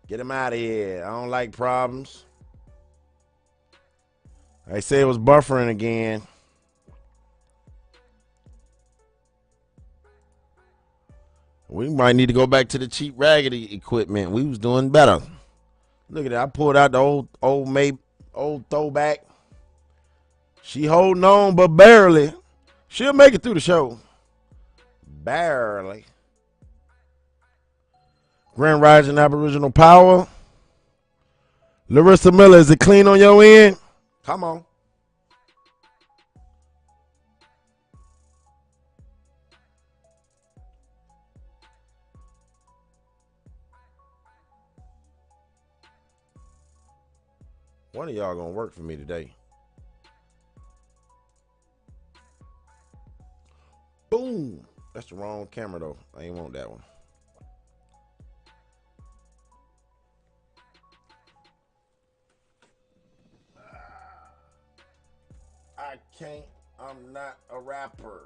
Get him out of here. I don't like problems. They say it was buffering again. We might need to go back to the cheap raggedy equipment. We was doing better. Look at that. I pulled out the old throwback. She holding on, but barely. She'll make it through the show. Barely. Grand Rising Aboriginal Power. Larissa Miller, is it clean on your end? Come on. One of y'all gonna work for me today. Boom. That's the wrong camera though. I ain't want that one. I can't. I'm not a rapper.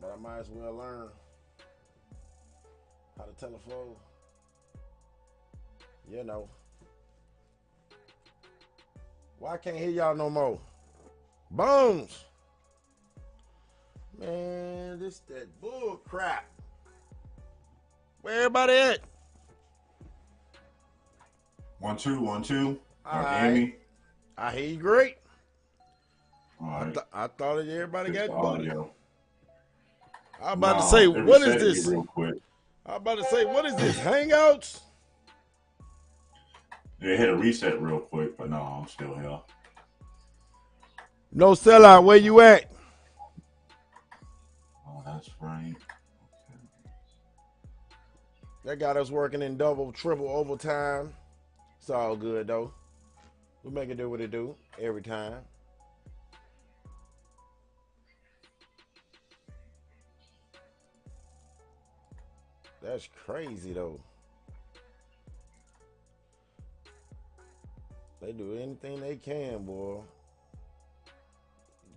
But I might as well learn how to telephone. You know. Why I can't hear y'all no more? Bones. Man, this that bull crap. Where everybody at? 1 2 1 2. Y'all All can hear right. me? I hear you great. All right. I thought that everybody Fix the got booted. audio. I was about to say, No, it what is reset me this? real quick. I was about to say, what is this? Hangouts? It hit a reset real quick, but no, I'm still here. No sellout. Where you at? Oh, that's right. That got us working in double, triple overtime. It's all good though. We make it do what it do every time. That's crazy though. They do anything they can, boy.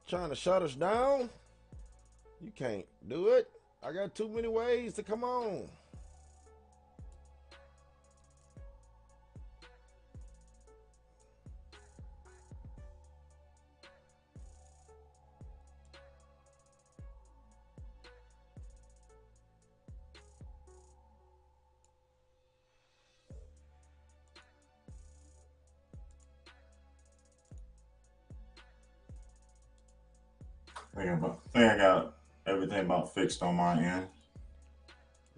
Trying to shut us down? You can't do it. I got too many ways to come on. I think I got everything about fixed on my end.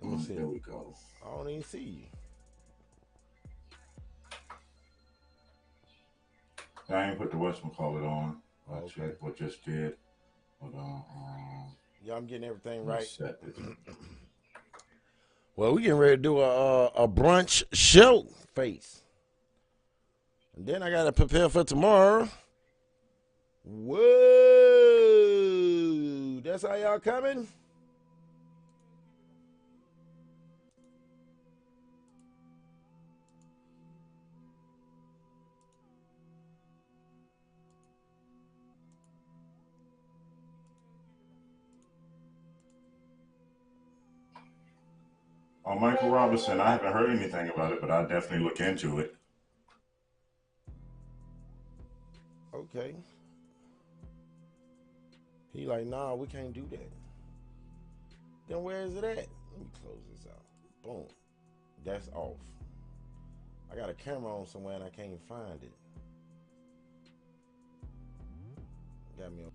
Let me see. There we go. I don't even see you. I ain't put the whatchamacallit on. I Okay. checked what just did. Hold on. Yeah, I'm getting everything right. Set this. Well, we getting ready to do a brunch show face. And then I got to prepare for tomorrow. Whoa. That's how y'all coming? Oh, Michael Robinson, I haven't heard anything about it, but I'll definitely look into it. Okay. He like, nah, we can't do that. Then where is it at? Let me close this out. Boom. That's off. I got a camera on somewhere and I can't find it. Got me on.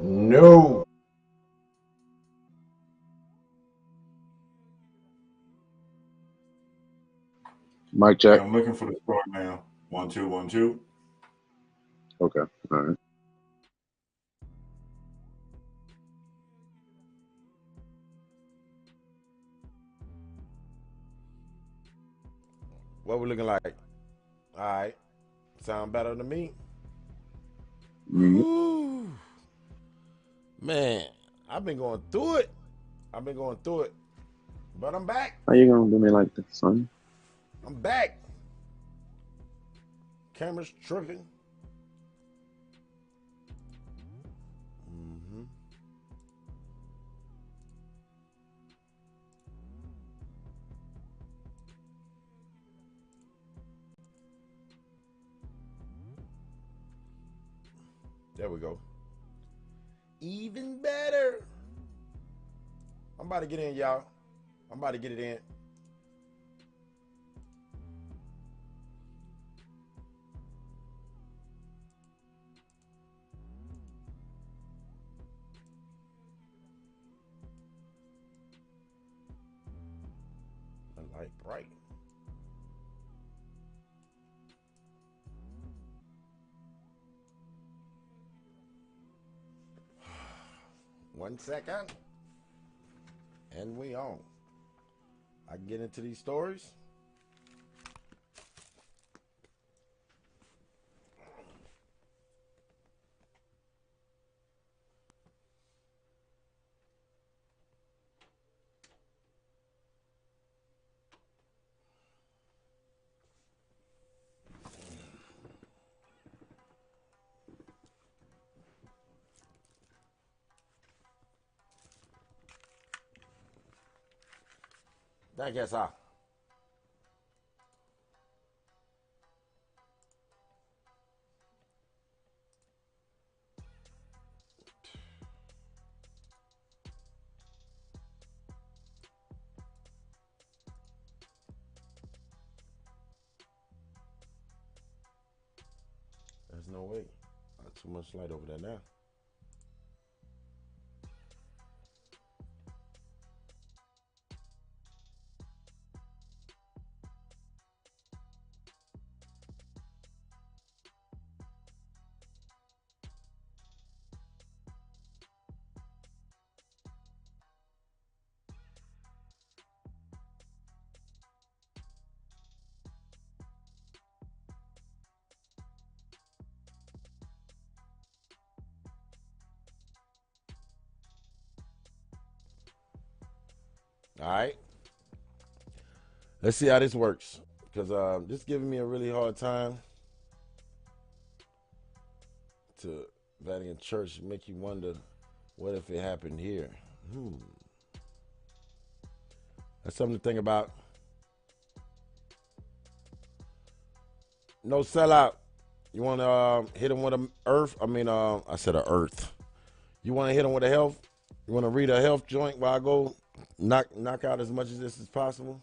No. Mic Hey, check. I'm looking for the score now. 1-2, 1-2. Okay. All right. What we looking like? All right. Sound better to me? Mm-hmm. Whew. Man, I've been going through it. But I'm back. How you gonna do me like this, son? I'm back. Camera's tripping. Mm-hmm. There we go. Even better. I'm about to get in, y'all. I'm about to get it in. The light bright. One second. And we on. I can get into these stories. I guess I. There's no way. Not too much light over there now. All right. Let's see how this works. Because this is giving me a really hard time to Vatican Church. Make you wonder, what if it happened here? That's something to think about. No sellout. You want to hit him with a earth? I said a earth. You want to hit him with a health? You want to read a health joint while I go knock out as much of this as possible?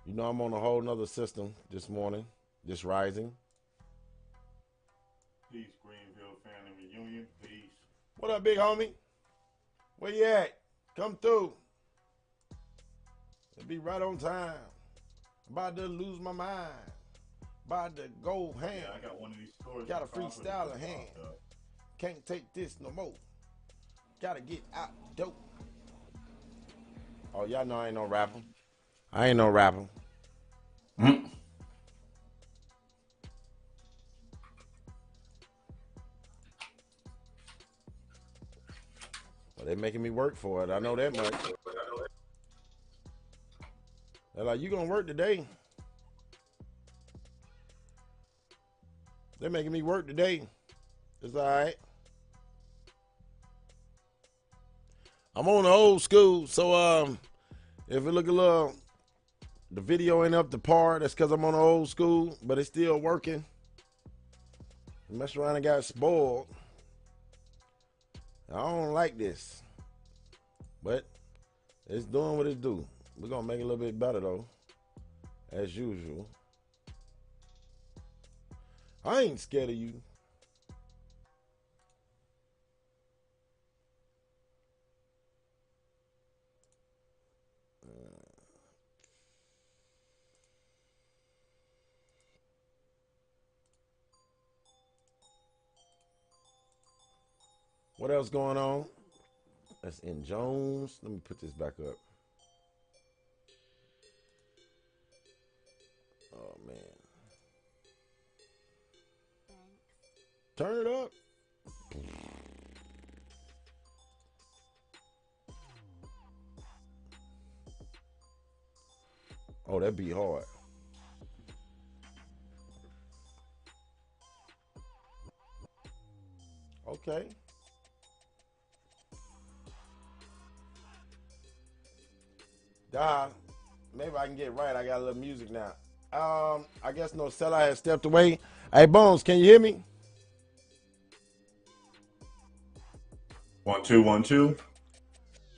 You know I'm on a whole nother system this morning, this rising. Peace, Greenville family reunion. Peace. What up, big homie? Where you at? Come through. It'll be right on time. About to lose my mind. About to go ham. Yeah, I got one of these scores. Got a freestyle in hand. Can't take this no more. Gotta get out dope. Oh, y'all know I ain't no rapper. I ain't no rapper. Mm. Well, they making me work for it. I know that much. They're like, you gonna work today? They're making me work today. It's all right. I'm on the old school, so if it look a little, the video ain't up to par, that's because I'm on the old school, but it's still working. I messed around and got spoiled. I don't like this, but it's doing what it do. We're gonna make it a little bit better though, as usual. I ain't scared of you. What else going on? That's in Jones. Let me put this back up. Oh man. Turn it up. Oh, that'd be hard. Okay. Maybe I can get right. I got a little music now. I guess no seller has stepped away. Hey, Bones, can you hear me? 1 2 1 2.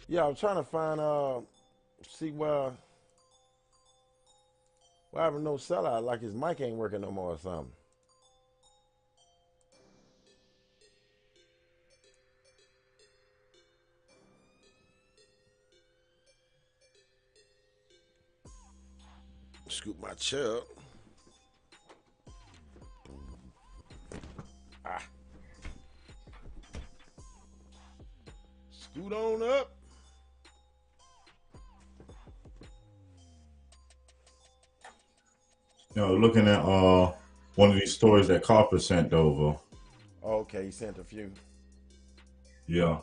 Yeah, I'm trying to find see why having no seller like his mic ain't working no more or something. Scoop my chair up. Ah. Scoot on up. Looking at one of these stories that Carper sent over. Okay, he sent a few. Yeah.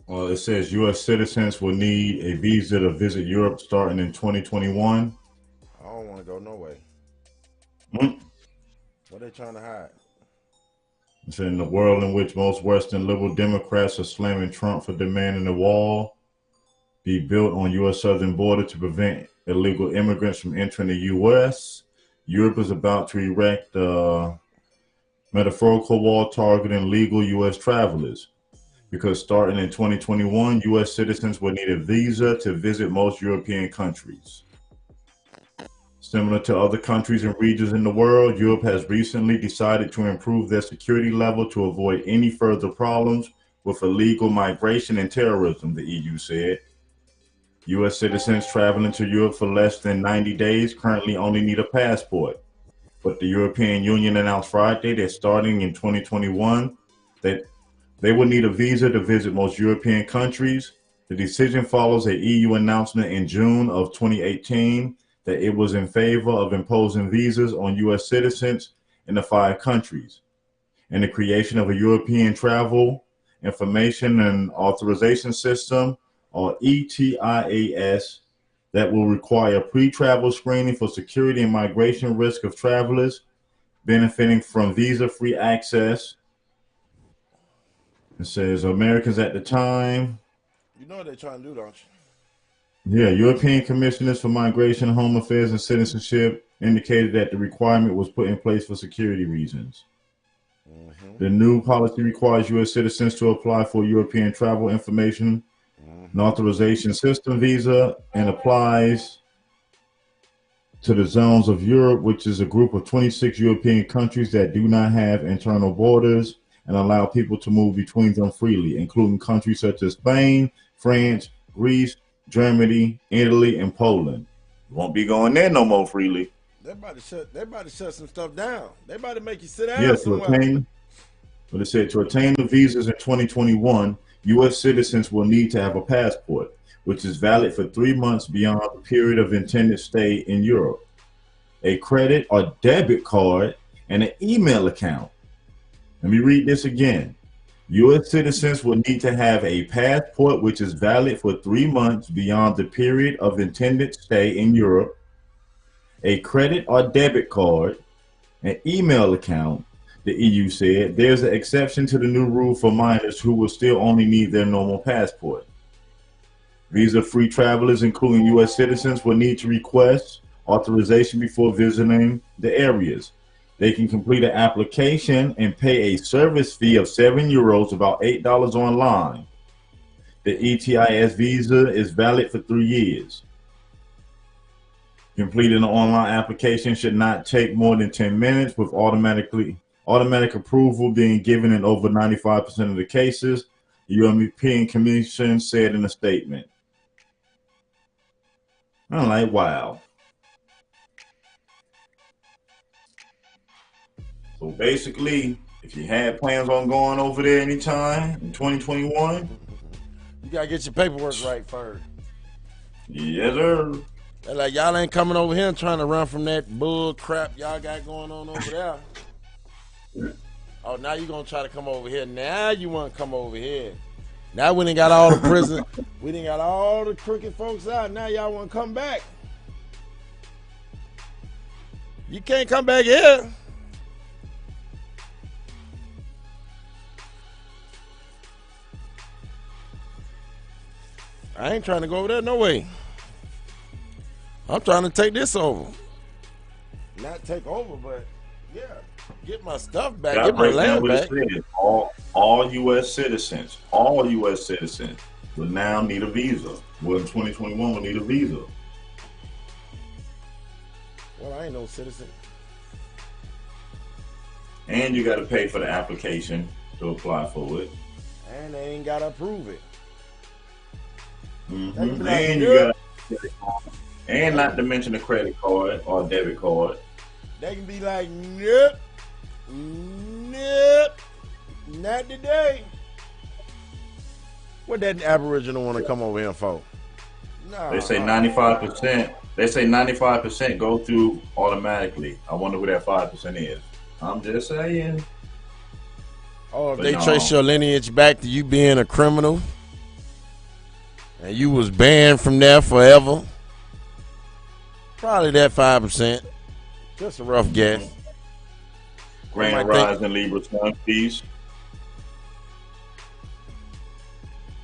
It says U.S. citizens will need a visa to visit Europe starting in 2021. I don't want to go no way. Mm. What they trying to hide? It's in the world in which most Western liberal Democrats are slamming Trump for demanding a wall be built on U.S. southern border to prevent illegal immigrants from entering the U.S. Europe is about to erect a metaphorical wall targeting legal U.S. travelers. Because starting in 2021, U.S. citizens will need a visa to visit most European countries. Similar to other countries and regions in the world, Europe has recently decided to improve their security level to avoid any further problems with illegal migration and terrorism, the EU said. U.S. citizens traveling to Europe for less than 90 days currently only need a passport. But the European Union announced Friday that starting in 2021, that they will need a visa to visit most European countries. The decision follows a EU announcement in June of 2018 that it was in favor of imposing visas on U.S. citizens in the 5 countries and the creation of a European Travel Information and Authorization System, or ETIAS, that will require pre-travel screening for security and migration risk of travelers benefiting from visa-free access. It says Americans at the time. You know what they're trying to do, don't Yeah, European Commissioners for Migration, Home Affairs, and Citizenship indicated that the requirement was put in place for security reasons. you? The new policy requires U.S. citizens to apply for European Travel Information and Authorization System visa and applies to the zones of Europe, which is a group of 26 European countries that do not have internal borders and allow people to move between them freely, including countries such as Spain, France, Greece, Germany, Italy, and Poland. You won't be going there no more freely. They about to shut some stuff down. They about to make you sit down Yes, somewhere. but it said to attain the visas in 2021, U.S. citizens will need to have a passport, which is valid for 3 months beyond the period of intended stay in Europe, a credit or debit card, and an email account. Let me read this again. U.S. citizens will need to have a passport which is valid for 3 months beyond the period of intended stay in Europe, a credit or debit card, an email account. The EU said there's an exception to the new rule for minors who will still only need their normal passport. Visa-free travelers, including U.S. citizens, will need to request authorization before visiting the areas. They can complete an application and pay a service fee of €7, about $8 online. The ETIS visa is valid for 3 years. Completing an online application should not take more than 10 minutes, with automatic approval being given in over 95% of the cases, the European Commission said in a statement. I'm like, wow. So basically, If you had plans on going over there anytime in 2021, You gotta get your paperwork right first. yes, sir. They're like, y'all ain't coming over here and trying to run from that bull crap y'all got going on over there. Oh, now you gonna try to come over here. Now you want to come over here. Now we done got all the prison. We done got all the crooked folks out. Now y'all want to come back. You can't come back here. I ain't trying to go over there, no way. I'm trying to take this over. Not take over, but yeah, get my stuff back, Gotta get my break down land what back. it says. All U.S. citizens, all U.S. citizens will now need a visa. Well, in 2021, will need a visa. Well, I ain't no citizen. And you got to pay for the application to apply for it. And they ain't gotta approve it. Mm-hmm. They can be like, And you nope. got, and not to mention a credit card or a debit card. They can be like, nope, nope, not today. What that Aboriginal want to come over here for? Nah. They say 95%. They say 95% go through automatically. I wonder who that 5% is. I'm just saying. Oh, if But they no. trace your lineage back to you being a criminal and you was banned from there forever, probably that 5%. Just a rough guess. Grand Rising Libra Sun, peace.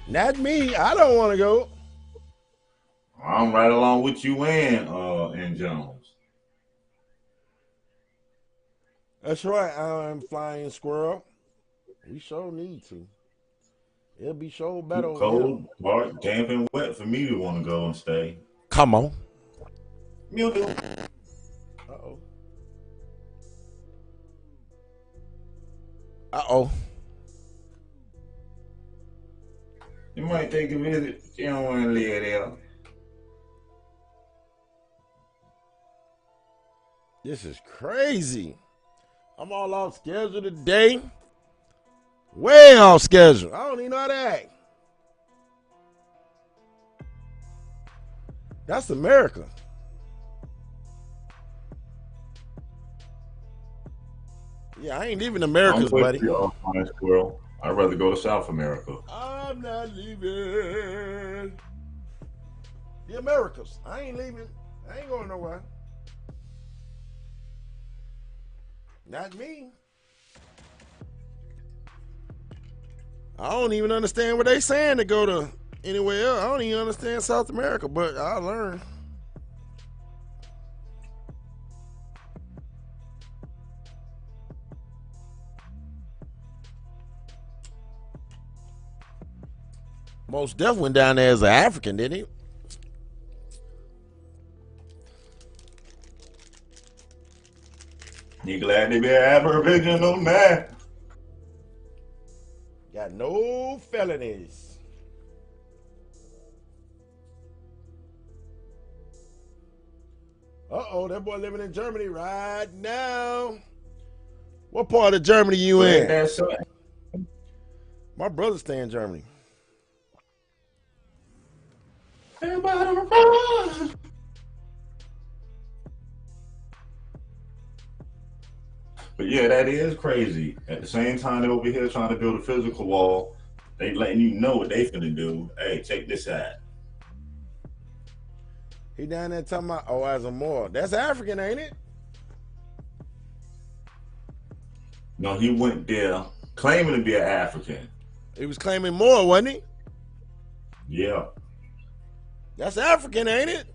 Not me. I don't want to go. I'm right along with you and Jones. That's right. I'm flying squirrel. We sure need to. It'll be sure better Too over cold, here. dark, damp, and wet for me to want to go and stay. Come on. Mildew. Uh-oh. Uh-oh. You might take a visit, but you don't want to live there. This is crazy. I'm all off schedule today. Way off schedule. I don't even know how to act. That's America. Yeah, I ain't leaving America's, I'm with buddy. you, Fine Squirrel. I'd rather go to South America. I'm not leaving the Americas. I ain't leaving. I ain't going nowhere. Not me. I don't even understand what they saying to go to anywhere else. I don't even understand South America, but I learned. Most Def went down there as an African, didn't he? You glad to be an Aboriginal man? Got no felonies. Uh-oh, that boy living in Germany right now. What part of Germany you Ain't in? that so? My brother stay in Germany. Everybody run. But yeah, that is crazy. At the same time, they're over here trying to build a physical wall. They letting you know what they finna do. Hey, check this out. He down there talking about, oh, as a Moor. That's African, ain't it? No, he went there claiming to be an African. He was claiming Moor, wasn't he? Yeah. That's African, ain't it?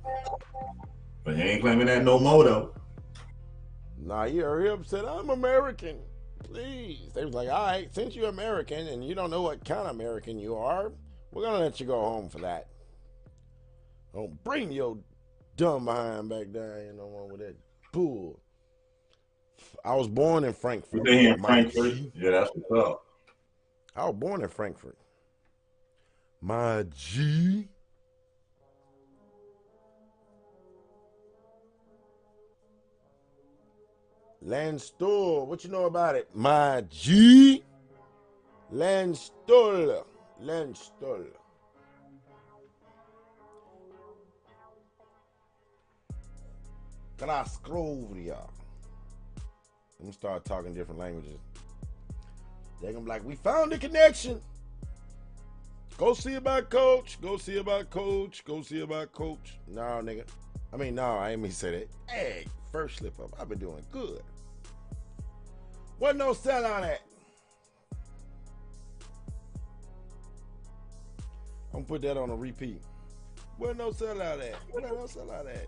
But he ain't claiming that no more though. Nah, he hurry up and said, I'm American. Please. They was like, all right, since you're American and you don't know what kind of American you are, we're going to let you go home for that. Don't bring your dumb behind back down, you know, with that bull. I was born in Frankfurt. You here in Frankfurt? Yeah, that's what's up. I was born in Frankfurt. My G. Landstuhl, what you know about it? My G. Landstuhl. Landstuhl. Kraskrovia. Let me start talking different languages. They're gonna be like, we found the connection. Go see about coach. Go see about coach. Go see about coach. No, nigga. I mean, no, I ain't mean to say that. Hey, first slip up. I've been doing good. What no sellout at? I'm gonna put that on a repeat. Where no sellout at? Where no sellout at?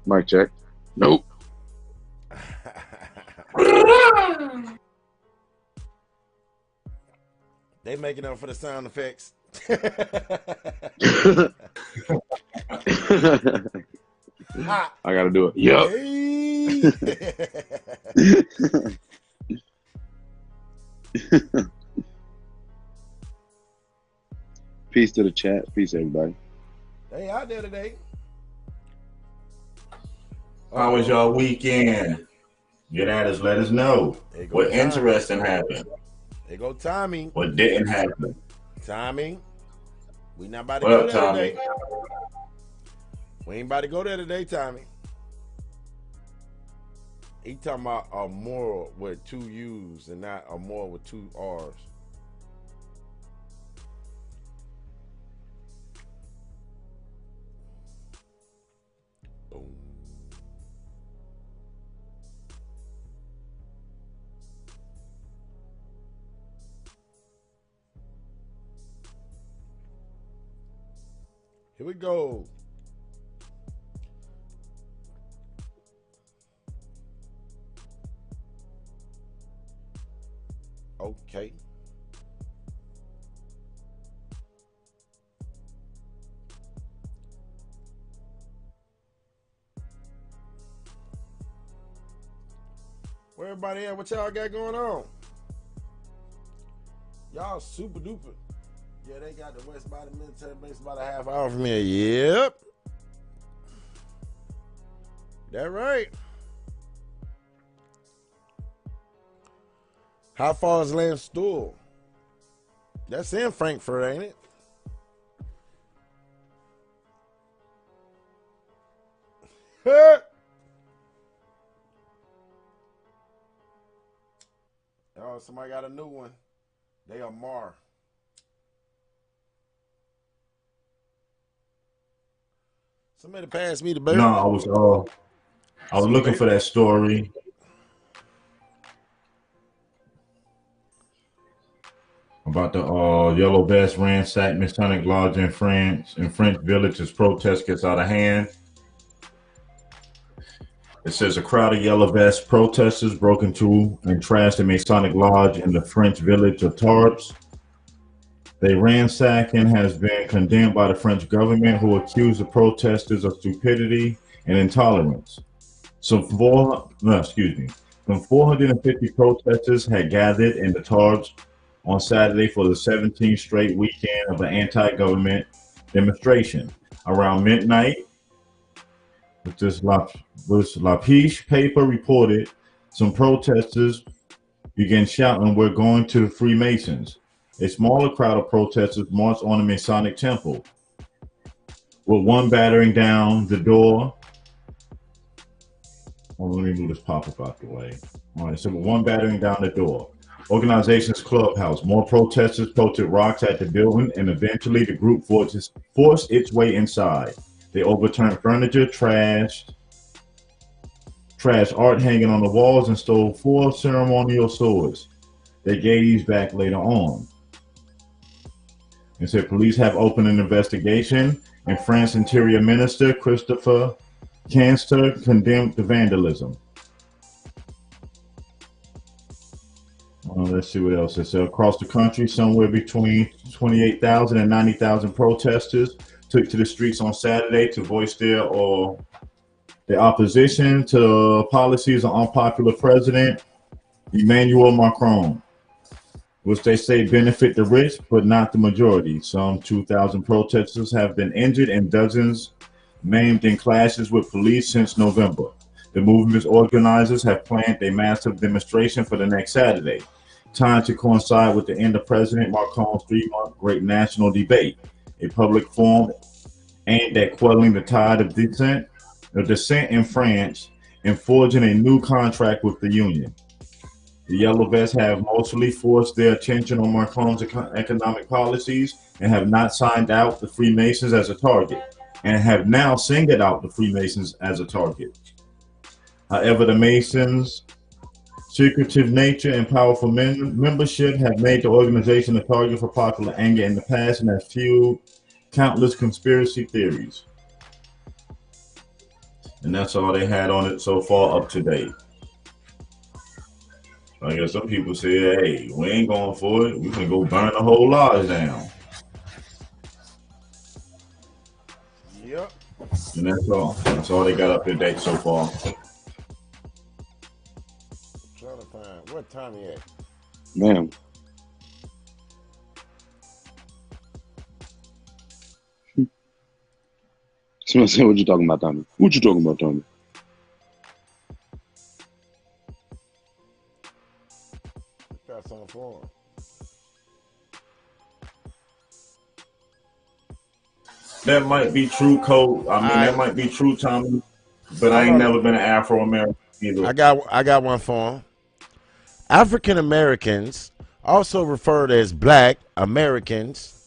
Mic check. Nope. They making up for the sound effects. I gotta do it. Yup. Hey. Peace to the chat. Peace, everybody. They out there today. How was y'all weekend? Get at us. Let us know what Tommy. interesting happened. There go Tommy. What didn't happen? Tommy, we not about to What go up, there Tommy? today. We ain't about to go there today, Tommy. He talking about a moral with 2 U's and not a moral with 2 R's. Boom. Here we go. Okay. Where everybody at? What y'all got going on? Y'all super duper. Yeah, they got the West Body military base about a half hour from here. Yep. That right. How far is Landstuhl? That's in Frankfurt, ain't it? Oh, somebody got a new one. They are Mar. Somebody pass me the bear. No, I was looking for that story. About the yellow vest ransacked Masonic Lodge in France, in French village as protest gets out of hand. It says a crowd of yellow vest protesters broke into and trashed a Masonic Lodge in the French village of Tarbes. The ransacking has been condemned by the French government, who accused the protesters of stupidity and intolerance. Some 450 protesters had gathered in the Tarbes on Saturday for the 17th straight weekend of an anti-government demonstration. Around midnight, this La Piche paper reported, some protesters began shouting, "We're going to Freemasons." A smaller crowd of protesters marched on the Masonic temple, with one battering down the door. Oh, let me move this pop-up out the way. All right, so with one battering down the door. Organization's clubhouse. More protesters pelted rocks at the building, and eventually the group forced its way inside. They overturned furniture, trashed art hanging on the walls, and stole 4 ceremonial swords. They gave these back later on. And said police have opened an investigation, and France Interior Minister Christopher Canster condemned the vandalism. Let's see what else it says. Across the country, somewhere between 28,000 and 90,000 protesters took to the streets on Saturday to voice their opposition to policies of unpopular President Emmanuel Macron, which they say benefit the rich, but not the majority. Some 2,000 protesters have been injured and dozens maimed in clashes with police since November. The movement's organizers have planned a massive demonstration for the next Saturday, timed to coincide with the end of President Macron's 3-month great national debate, a public forum aimed at quelling the tide of dissent in France and forging a new contract with the Union. The Yellow Vests have mostly forced their attention on Macron's economic policies and have not signed out the Freemasons as a target, and have now singled out the Freemasons as a target. However, the Masons' secretive nature and powerful membership have made the organization a target for popular anger in the past and has fueled countless conspiracy theories. And that's all they had on it so far up to date. I guess some people say, hey, we ain't going for it. We can go burn the whole lodge down. Yep. And that's all. That's all they got up to date so far. Trying to find what time he at. Man. Someone said, what you talking about, Tommy? What you talking about, Tommy? Got something for him. That might be true, Cole. I mean, that might be true, Tommy. But I ain't never been an Afro-American either. I got one for him. African Americans, also referred as Black Americans,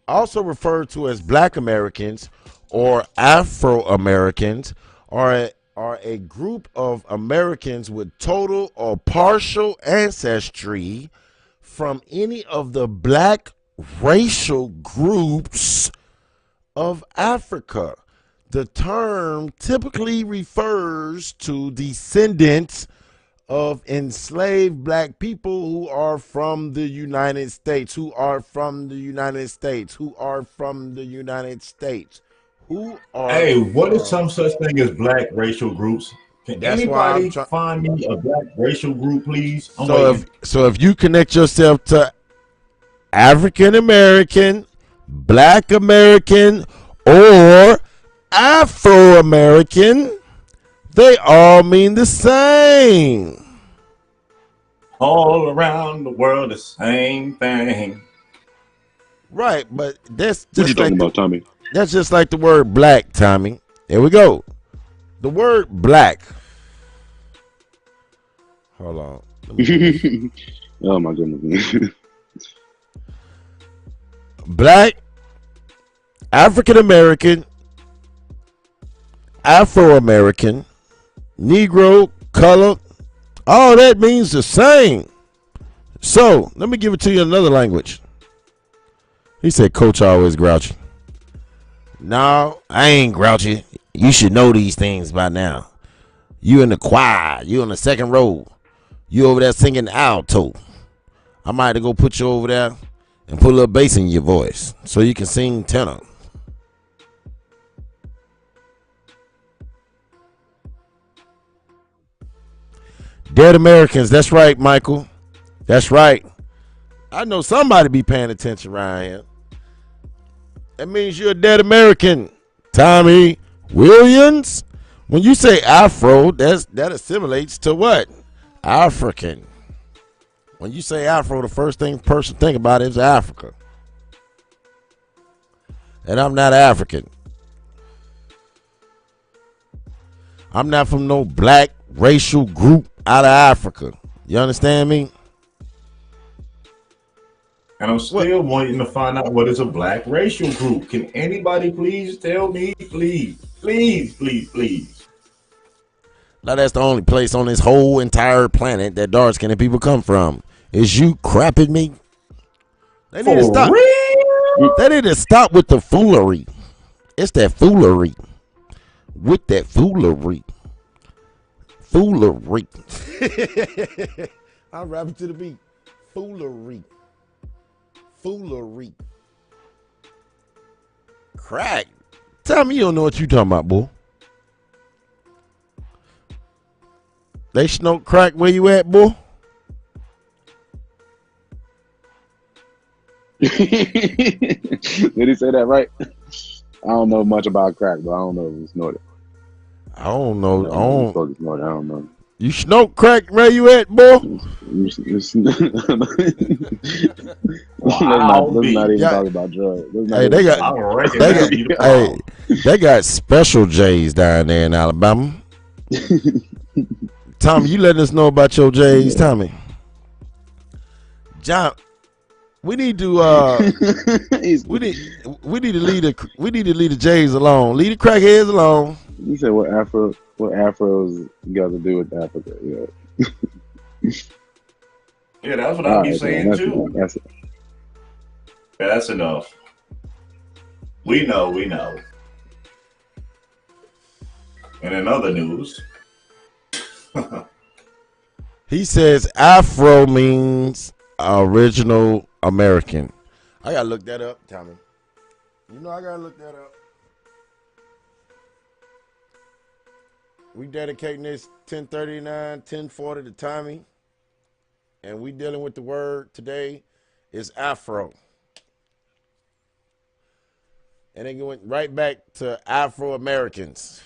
also referred to as Black Americans or Afro Americans, are a group of Americans with total or partial ancestry from any of the Black racial groups of Africa. The term typically refers to descendants of enslaved Black people who are from the United States, who are from the United States, who are from the United States, who are. Hey, what is some such thing as Black racial groups? Can anybody find me a Black racial group, please? So if you connect yourself to African American, Black American, or Afro American, they all mean the same. All around the world, the same thing. Right, but that's just what you talking about, Tommy? That's just like the word black, Tommy. Here we go. The word black. Hold on. Oh my goodness. Black, African American, Afro American, Negro, color, all that means the same. So let me give it to you in another language. He said, Coach always grouchy. No, I ain't grouchy. You should know these things by now. You in the choir. You in the second row. You over there singing alto. I might have to go put you over there and put a little bass in your voice so you can sing tenor. Dead Americans. That's right, Michael. That's right. I know somebody be paying attention around here. That means you're a dead American, Tommy Williams. When you say Afro, that assimilates to what? African. When you say Afro, the first thing person think about is Africa. And I'm not African. I'm not from no black racial group out of Africa. You understand me? And I'm still wanting to find out what is a black racial group. Can anybody please tell me? Please, please, please, please. Now that's the only place on this whole entire planet that dark-skinned people come from. Is you crapping me? They need to stop. They need to stop with the foolery. It's that foolery. With that foolery. Foolery. I'm rapping to the beat. Foolery. Foolery. Crack. Tell me you don't know what you talking about, boy. They smoke crack where you at, boy? Did he say that right? I don't know much about crack, but I don't know if he snorted. I don't know. I No, man, you don't. focus more. I don't know. You smoke crack? Where you at, boy? Wow, let's not even Yeah. talk about drugs. Let's not Hey, even they talk got. I about drugs. reckon They that'd got. be the Hey, problem. they got special J's down there in Alabama. Tommy, you letting us know about your J's, Yeah. Tommy? John, we need to. We need. We need to leave the. We need to leave the J's alone. Leave the crackheads alone. You said what Afros got to do with Africa? Yeah. Yeah, that's what I All be right, man. saying too. That's Yeah, that's enough. We know, we know. And in other news, He says Afro means original American. I gotta look that up, Tommy. You know I gotta look that up. We dedicating this 1039, 1040 to Tommy. And we dealing with the word today is Afro. And it went right back to Afro Americans.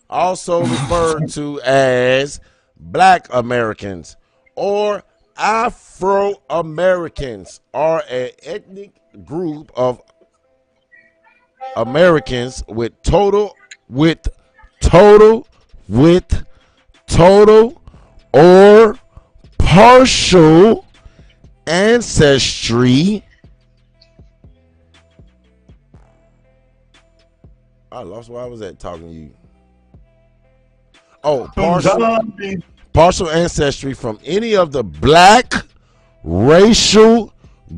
Also referred to as Black Americans or Afro Americans are an ethnic group of Americans with total or partial ancestry. I lost where I was at talking to you. Oh, partial ancestry from any of the black racial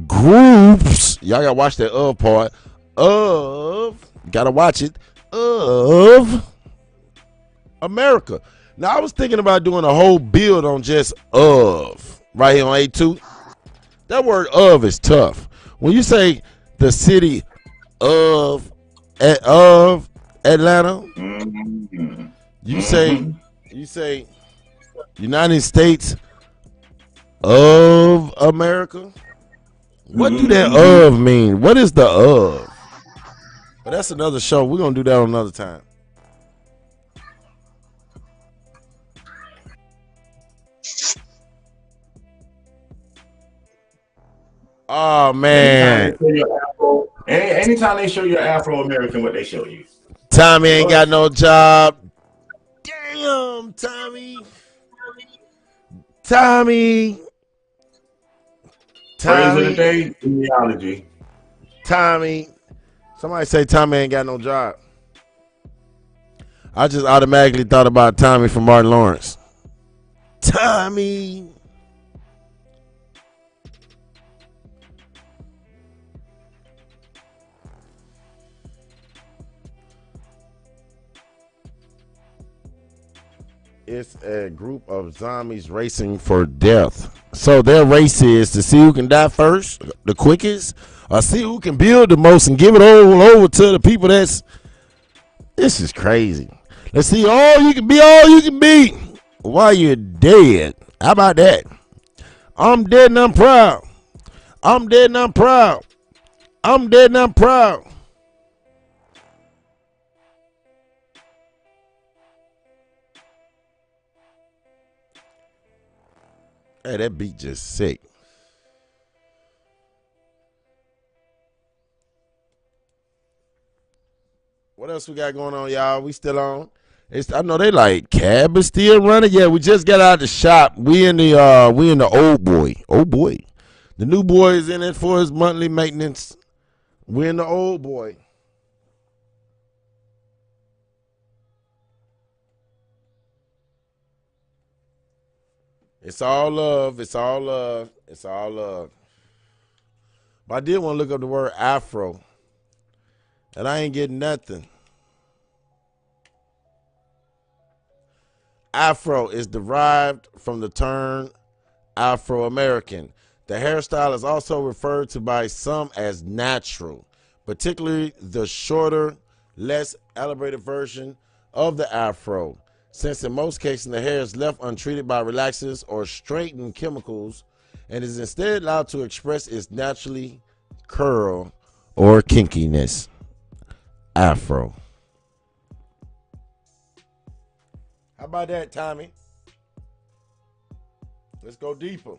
groups. Y'all gotta watch that part. Gotta watch it. Of America. Now I was thinking about doing a whole build on just of right here on A2. That word of is tough. When you say the city of Atlanta, you say United States of America. What do that of mean? What is the of? But that's another show. We're gonna do that on another time. Oh man. anytime they show you Afro American, what they show you? Tommy ain't got no job. Damn, Tommy. Tommy. Phrase of the day, genealogy. Tommy. Somebody say Tommy ain't got no job. I just automatically thought about Tommy from Martin Lawrence. Tommy. It's a group of zombies racing for death. So their race is to see who can die first, the quickest, or see who can build the most and give it all over to the people that's. This is crazy. Let's see all you can be while you're dead. How about that? I'm dead and I'm proud. I'm dead and I'm proud. I'm dead and I'm proud. Hey, that beat just sick. What else we got going on, y'all? We still on? I know they like C.A.B is still running. Yeah, we just got out of the shop. We in the old boy. Oh boy. The new boy is in it for his monthly maintenance. We're in the old boy. It's all love. It's all love. It's all love. But I did want to look up the word Afro. And I ain't getting nothing. Afro is derived from the term Afro-American. The hairstyle is also referred to by some as natural, particularly the shorter, less elaborated version of the Afro, since in most cases the hair is left untreated by relaxers or straightening chemicals and is instead allowed to express its naturally curl or kinkiness. Afro. How about that, Tommy? Let's go deeper.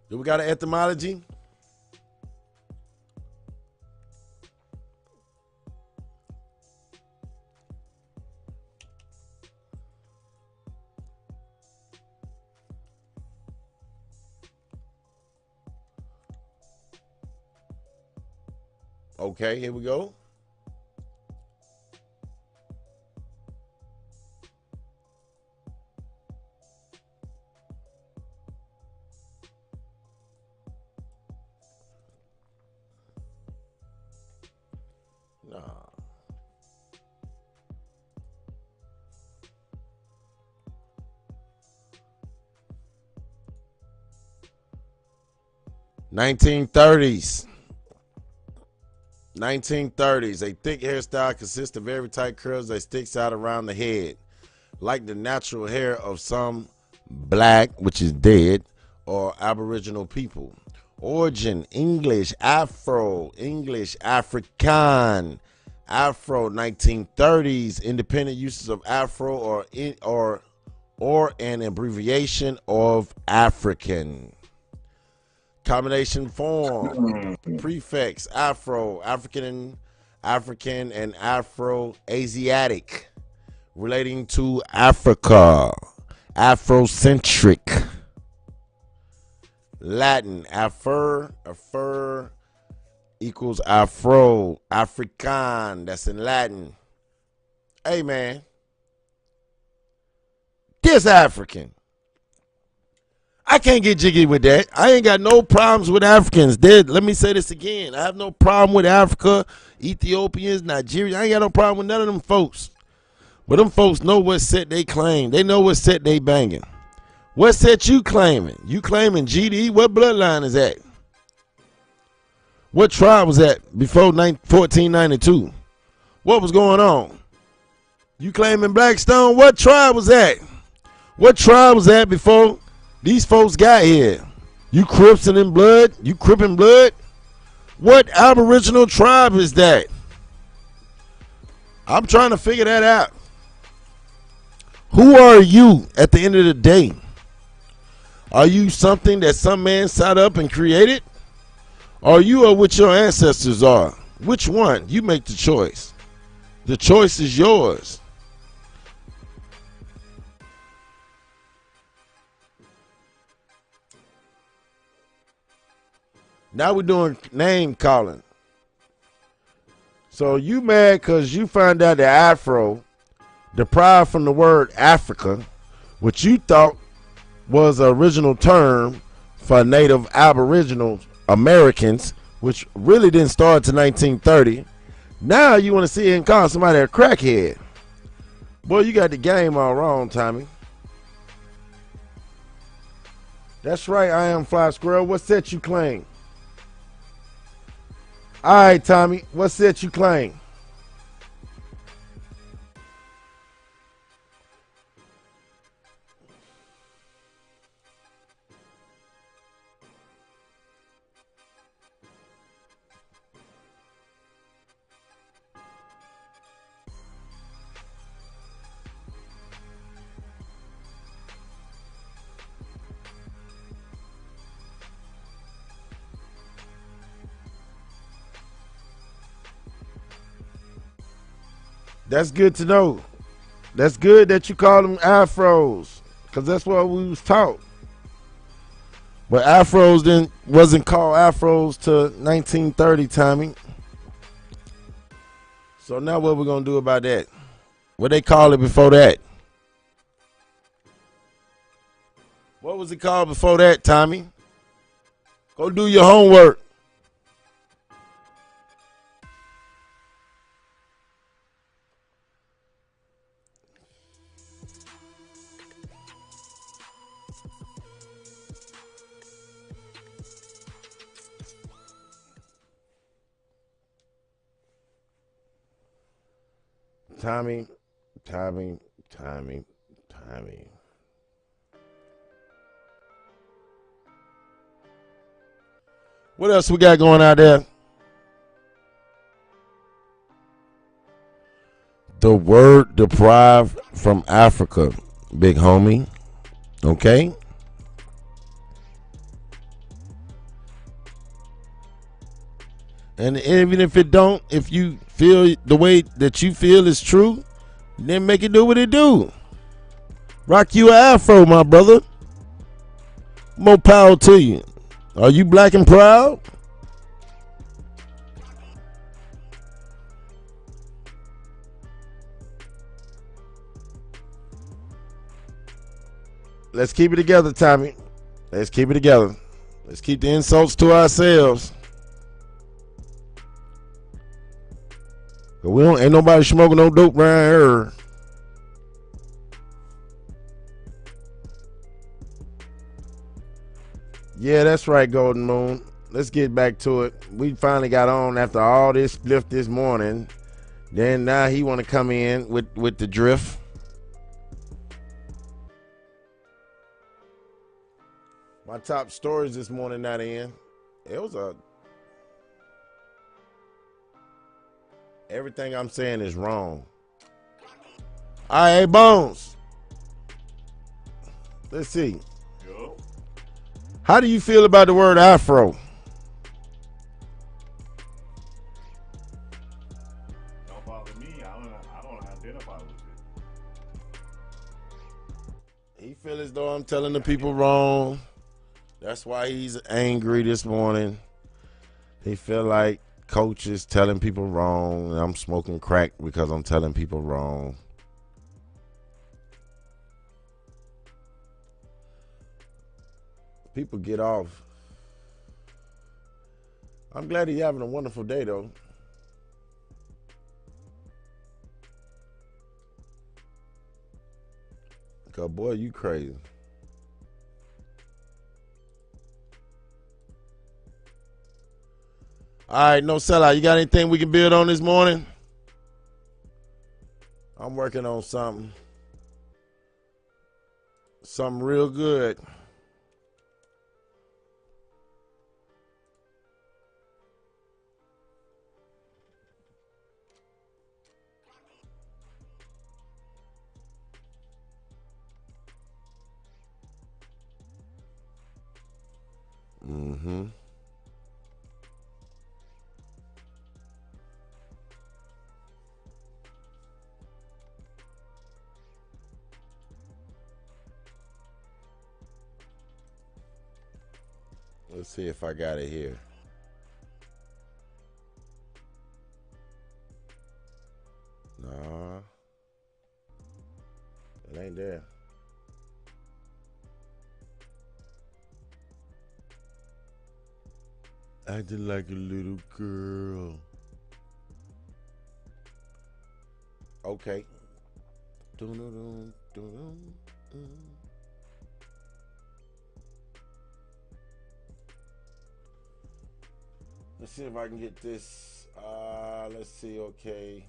Do we got an etymology? Okay, here we go. Nah. (1930s). 1930s. A thick hairstyle consists of very tight curls that sticks out around the head, like the natural hair of some black, which is dead, or Aboriginal people. Origin: English, Afro, English, African, Afro. 1930s. Independent uses of Afro or an abbreviation of African. Combination form: prefix: Afro, African, and Afro-Asiatic, relating to Africa. Afrocentric. Latin: affer equals Afro. African, that's in Latin. Hey man, this African. I can't get jiggy with that. I ain't got no problems with Africans. Let me say this again. I have no problem with Africa, Ethiopians, Nigerians. I ain't got no problem with none of them folks. But them folks know what set they claim. They know what set they banging. What set you claiming? You claiming GD? What bloodline is that? What tribe was that before 1492? What was going on? You claiming Blackstone? What tribe was that? What tribe was that before these folks got here? You Crips in blood? You Crippin' blood? What Aboriginal tribe is that? I'm trying to figure that out. Who are you at the end of the day? Are you something that some man sat up and created? Or you are what your ancestors are? Which one? You make the choice. The choice is yours. Now we're doing name calling. So you mad because you found out that Afro, derived from the word Africa, which you thought was the original term for Native Aboriginal Americans, which really didn't start until 1930. Now you want to see and call somebody a crackhead. Boy, you got the game all wrong, Tommy. That's right, I am Fly Squirrel. What set you claim? All right, Tommy, what set you claim? That's good to know. That's good that you call them afros, because that's what we was taught. But afros wasn't called afros till 1930, Tommy. So now what we gonna do about that? What they call it before that? What was it called before that, Tommy? Go do your homework. Tommy. What else we got going out there? The word deprived from Africa, big homie. Okay? And even if it don't, if you feel the way that you feel is true, then make it do what it do. Rock you an afro, my brother. More power to you. Are you black and proud? Let's keep it together, Tommy. Let's keep it together. Let's keep the insults to ourselves. We don't ain't nobody smoking no dope around here. Yeah, that's right, Golden Moon. Let's get back to it. We finally got on after all this spliff this morning. Then now he want to come in with the drift. My top stories this morning not in. It was a everything I'm saying is wrong. All right, hey, Bones. Let's see. Yo. How do you feel about the word Afro? Don't bother me. I don't identify with it. He feel as though I'm telling the people wrong. That's why he's angry this morning. He feel like coach is telling people wrong. And I'm smoking crack because I'm telling people wrong. People get off. I'm glad he's having a wonderful day, though. Because, boy, you crazy. All right, no sellout. You got anything we can build on this morning? I'm working on something. Something real good. Mm-hmm. Let's see if I got it here. Nah. It ain't there. Acting like a little girl. Okay. Let's see if I can get this. Let's see. Okay.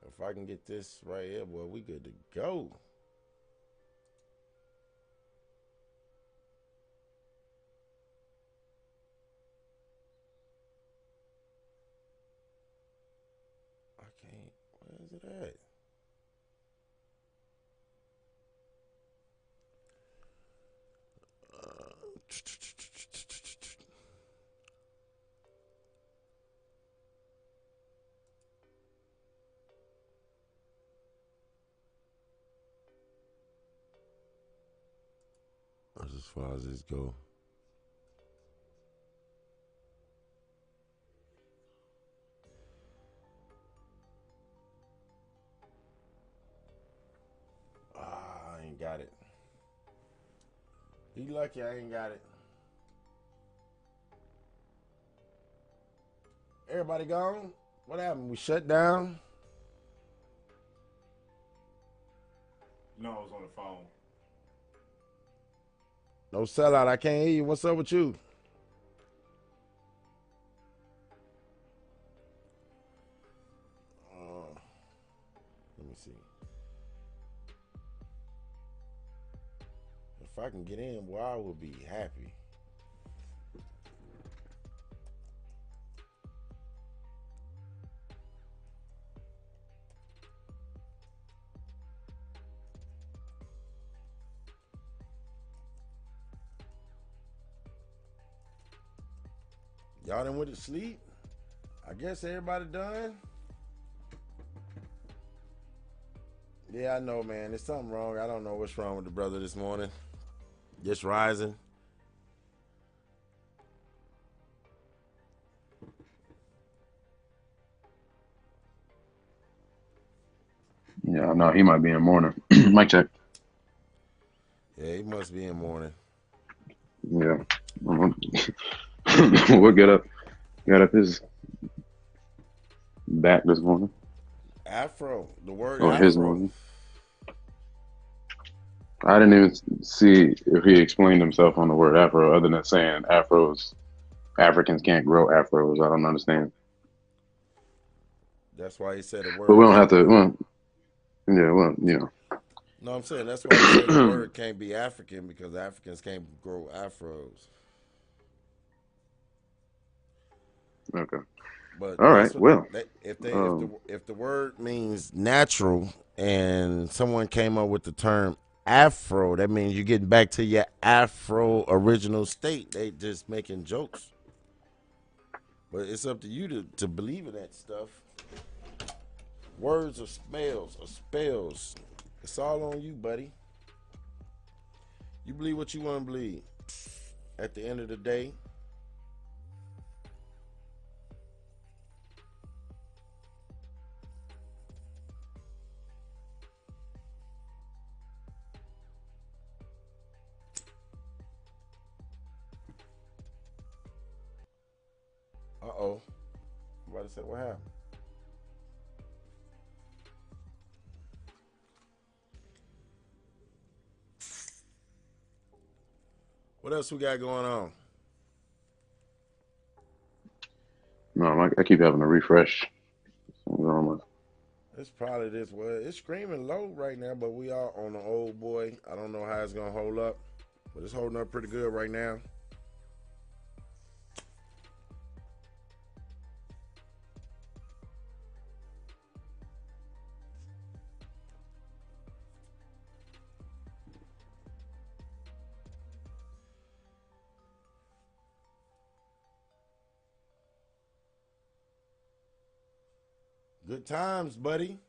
If I can get this right here, boy, we good to go. I can't. Where is it at? That's as far as this go. I ain't got it. He lucky I ain't got it. Everybody gone? What happened? We shut down? No, I was on the phone. No sellout. I can't hear you. What's up with you? Let me see. If I can get in, boy, I will be happy. Y'all done went to sleep? I guess everybody done. Yeah, I know, man. There's something wrong. I don't know what's wrong with the brother this morning. Just rising. Yeah, no, he might be in morning. Mic check. Yeah, he must be in morning. Yeah. We'll get up. Got up his back this morning. Afro. The word Or his Afro. morning. I didn't even see if he explained himself on the word Afro, other than saying Africans can't grow Afros. I don't understand. That's why he said the But we word don't have can't to. be. Well, yeah, well, No, I'm saying that's why he said the word can't be African because Africans can't grow afros. Okay. But All right. that's what Well, if the word means natural and someone came up with the term Afro, that means you're getting back to your Afro original state. They just making jokes. But it's up to you to believe in that stuff. Words or smells or spells. It's all on you, buddy. You believe what you want to believe. At the end of the day, uh-oh. I'm about to say, what happened? What else we got going on? no, I keep having to refresh. It's probably this way. It's screaming low right now, but we are on the old boy. I don't know how it's gonna hold up, but it's holding up pretty good right now. Good times, buddy.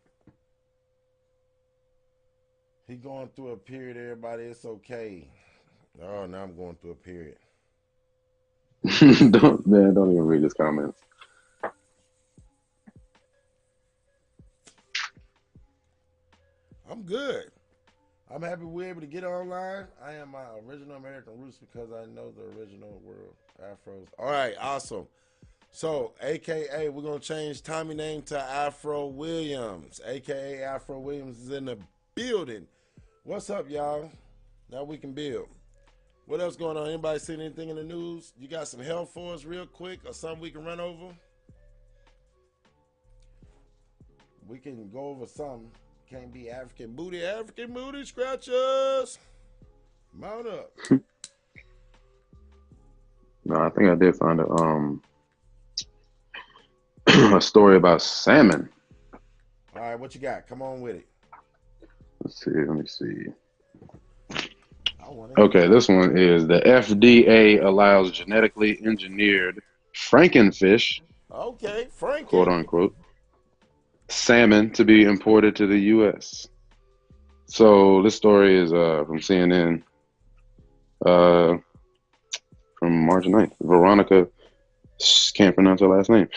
He going through a period, everybody. It's okay. Oh, now I'm going through a period. Don't even read his comments. I'm good. I'm happy we're able to get online. I am my original American roots because I know the original world Afros. All right, awesome. So, AKA, we're going to change Tommy name to Afro Williams. AKA Afro Williams is in the building. What's up, y'all? Now we can build. What else going on? Anybody seen anything in the news? You got some help for us real quick or something we can run over? We can go over something. Can't be African booty scratchers. Mount up. No, I think I did find a story about salmon. All right, what you got? Come on with it. Let me see. Okay, this one is the FDA allows genetically engineered Frankenfish, Okay, quote Franken. unquote, salmon to be imported to the U.S. So this story is from CNN, from March 9th. Veronica, can't pronounce her last name.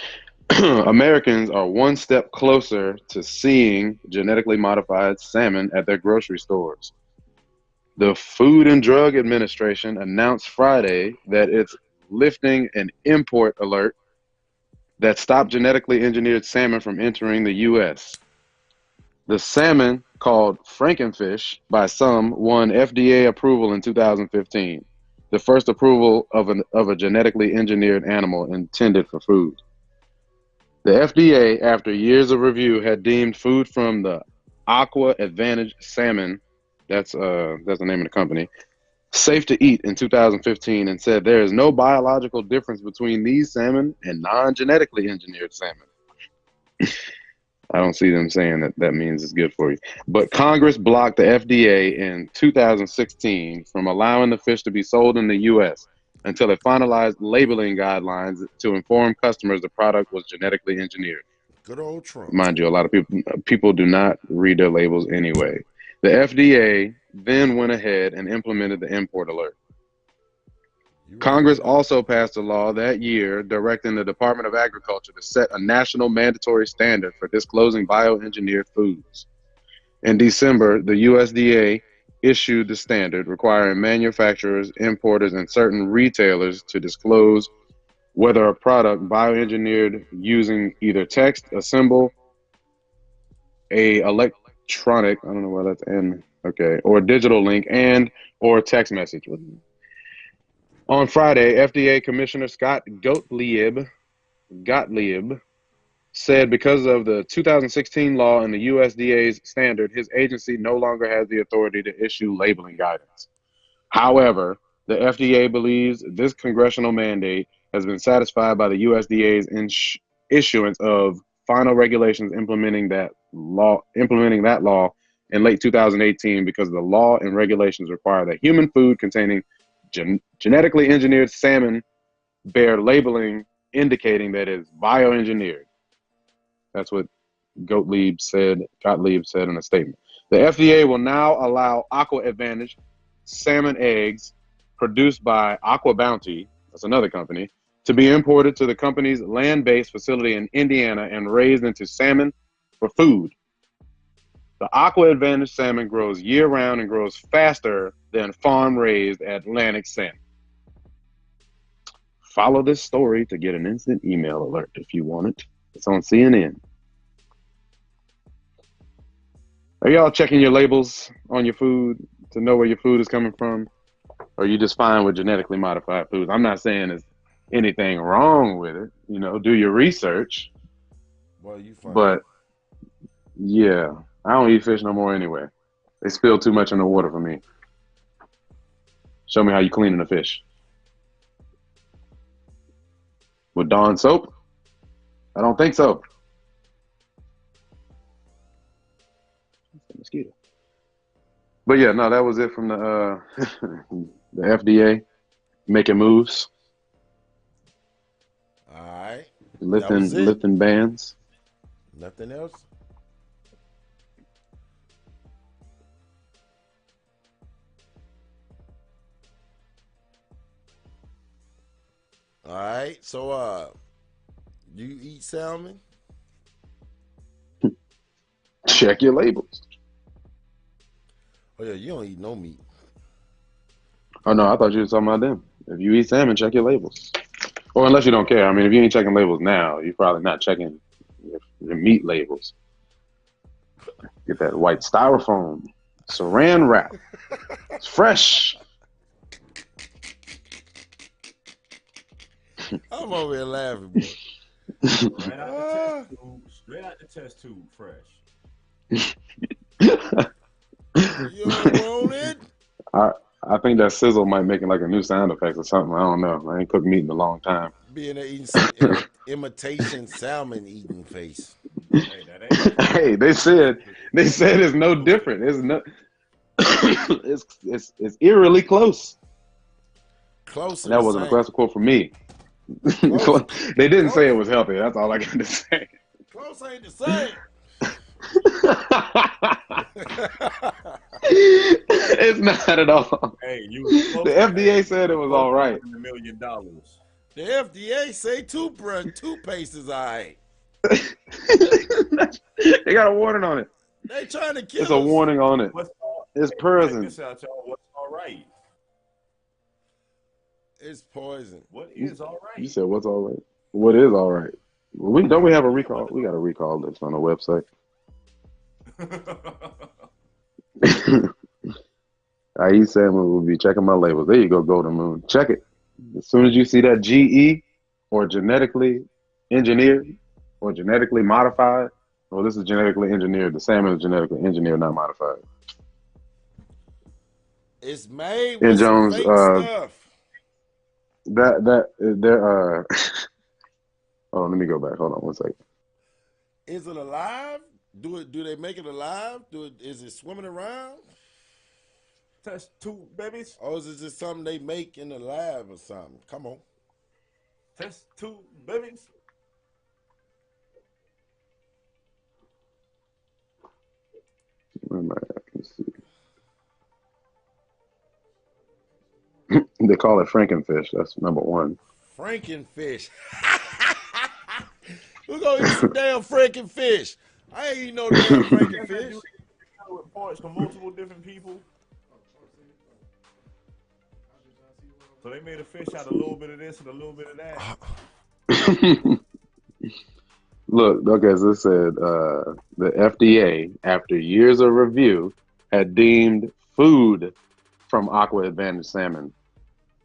Americans are one step closer to seeing genetically modified salmon at their grocery stores. The Food and Drug Administration announced Friday that it's lifting an import alert that stopped genetically engineered salmon from entering the U.S. The salmon, called Frankenfish by some, won FDA approval in 2015, the first approval of a genetically engineered animal intended for food. The FDA, after years of review, had deemed food from the Aqua Advantage salmon, that's the name of the company, safe to eat in 2015, and said there is no biological difference between these salmon and non-genetically engineered salmon. I don't see them saying that means it's good for you. But Congress blocked the FDA in 2016 from allowing the fish to be sold in the U.S. until it finalized labeling guidelines to inform customers the product was genetically engineered. Good old Trump. Mind you, a lot of people do not read their labels anyway. The FDA then went ahead and implemented the import alert. Congress also passed a law that year directing the Department of Agriculture to set a national mandatory standard for disclosing bioengineered foods. In December, the USDA issued the standard requiring manufacturers, importers, and certain retailers to disclose whether a product bioengineered using either text, a symbol, a electronic, I don't know why that's N, okay, or a digital link and or text message. On Friday, FDA Commissioner Scott Gottlieb said because of the 2016 law and the USDA's standard, his agency no longer has the authority to issue labeling guidance. However, the FDA believes this congressional mandate has been satisfied by the USDA's issuance of final regulations implementing that law in late 2018 because the law and regulations require that human food containing genetically engineered salmon bear labeling indicating that it's bioengineered. That's what Gottlieb said in a statement. The FDA will now allow Aqua Advantage salmon eggs produced by Aqua Bounty, that's another company, to be imported to the company's land-based facility in Indiana and raised into salmon for food. The Aqua Advantage salmon grows year-round and grows faster than farm-raised Atlantic salmon. Follow this story to get an instant email alert if you want it. It's on CNN. Are y'all checking your labels on your food to know where your food is coming from? Or are you just fine with genetically modified foods? I'm not saying there's anything wrong with it. You know, do your research. Well, you fine. But, yeah, I don't eat fish no more anyway. They spill too much in the water for me. Show me how you cleaning a fish. With Dawn soap? I don't think so. Mosquito. But yeah, no, that was it from the the FDA making moves. All right. Lifting bans. Nothing else? All right. So you eat salmon? Check your labels. Oh yeah, you don't eat no meat. Oh no, I thought you were talking about them. If you eat salmon, check your labels. Or unless you don't care. I mean, if you ain't checking labels now, you're probably not checking your meat labels. Get that white styrofoam saran wrap. It's fresh. I'm over here laughing, boy. Straight out the test tube, fresh. You don't want it? I think that sizzle might make it like a new sound effect or something. I don't know. I ain't cooked meat in a long time. Being there eating some imitation salmon eating face. Hey, that ain't. Hey, they said it's no different. It's no. it's eerily close. Close. That wasn't a classic quote from me. They didn't say it was healthy. That's all I got to say. Close ain't the same. It's not at all. Hey, the FDA said it was all right. $1 million. The FDA say toothpaste is all right. They got a warning on it. They trying to kill us. It's a warning on it. It's poison. Check this out, y'all. What's all right? It's poison. What is all right? You said what's all right? What is all right? Well, don't we have a recall? We got a recall list on the website. I eat salmon. We'll be checking my labels. There you go, Golden Moon. Check it. As soon as you see that GE or genetically engineered or genetically modified, well, this is genetically engineered. The salmon is genetically engineered, not modified. It's made with some fake stuff. Oh, let me go back. Hold on 1 second. Is it alive? Do they make it alive? Is it swimming around? Test two, babies. Or is it just something they make in the lab or something? Come on. Test two, babies. Where am I at? Let's see. They call it Frankenfish. That's number one. Frankenfish. We're gonna eat some damn Frankenfish. I ain't eating no damn Frankenfish. With parts from multiple different people. So they made a fish out of a little bit of this and a little bit of that. Look, okay, so it said the FDA, after years of review, had deemed food from Aqua Advantage salmon.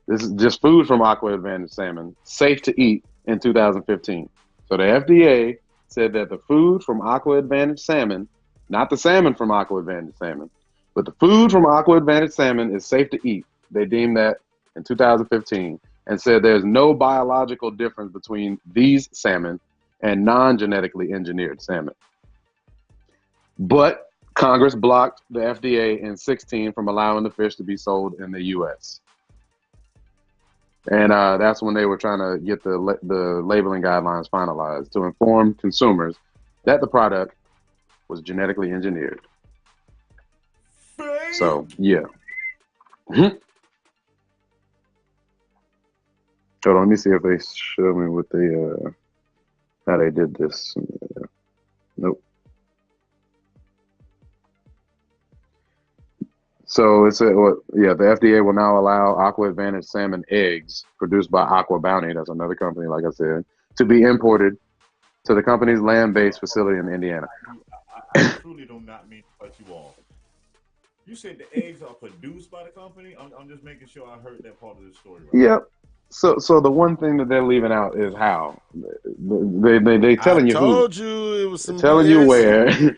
This is just food from Aqua Advantage salmon safe to eat in 2015. So the FDA said that the food from Aqua Advantage salmon, not the salmon from Aqua Advantage salmon, but the food from Aqua Advantage salmon is safe to eat. They deemed that in 2015 and said there's no biological difference between these salmon and non-genetically engineered salmon. But Congress blocked the FDA in 2016 from allowing the fish to be sold in the U.S. And that's when they were trying to get the labeling guidelines finalized to inform consumers that the product was genetically engineered. So, yeah. Hold on, let me see if they show me what they how they did this. Nope. So it said, well, yeah, the FDA will now allow Aqua Advantage salmon eggs produced by Aqua Bounty, that's another company, like I said, to be imported to the company's land-based facility in Indiana. I truly do not mean to cut you off. You said the eggs are produced by the company? I'm just making sure I heard that part of the story right. Yep. So the one thing that they're leaving out is how. They telling you who. I told you it was some They're telling you BS. where.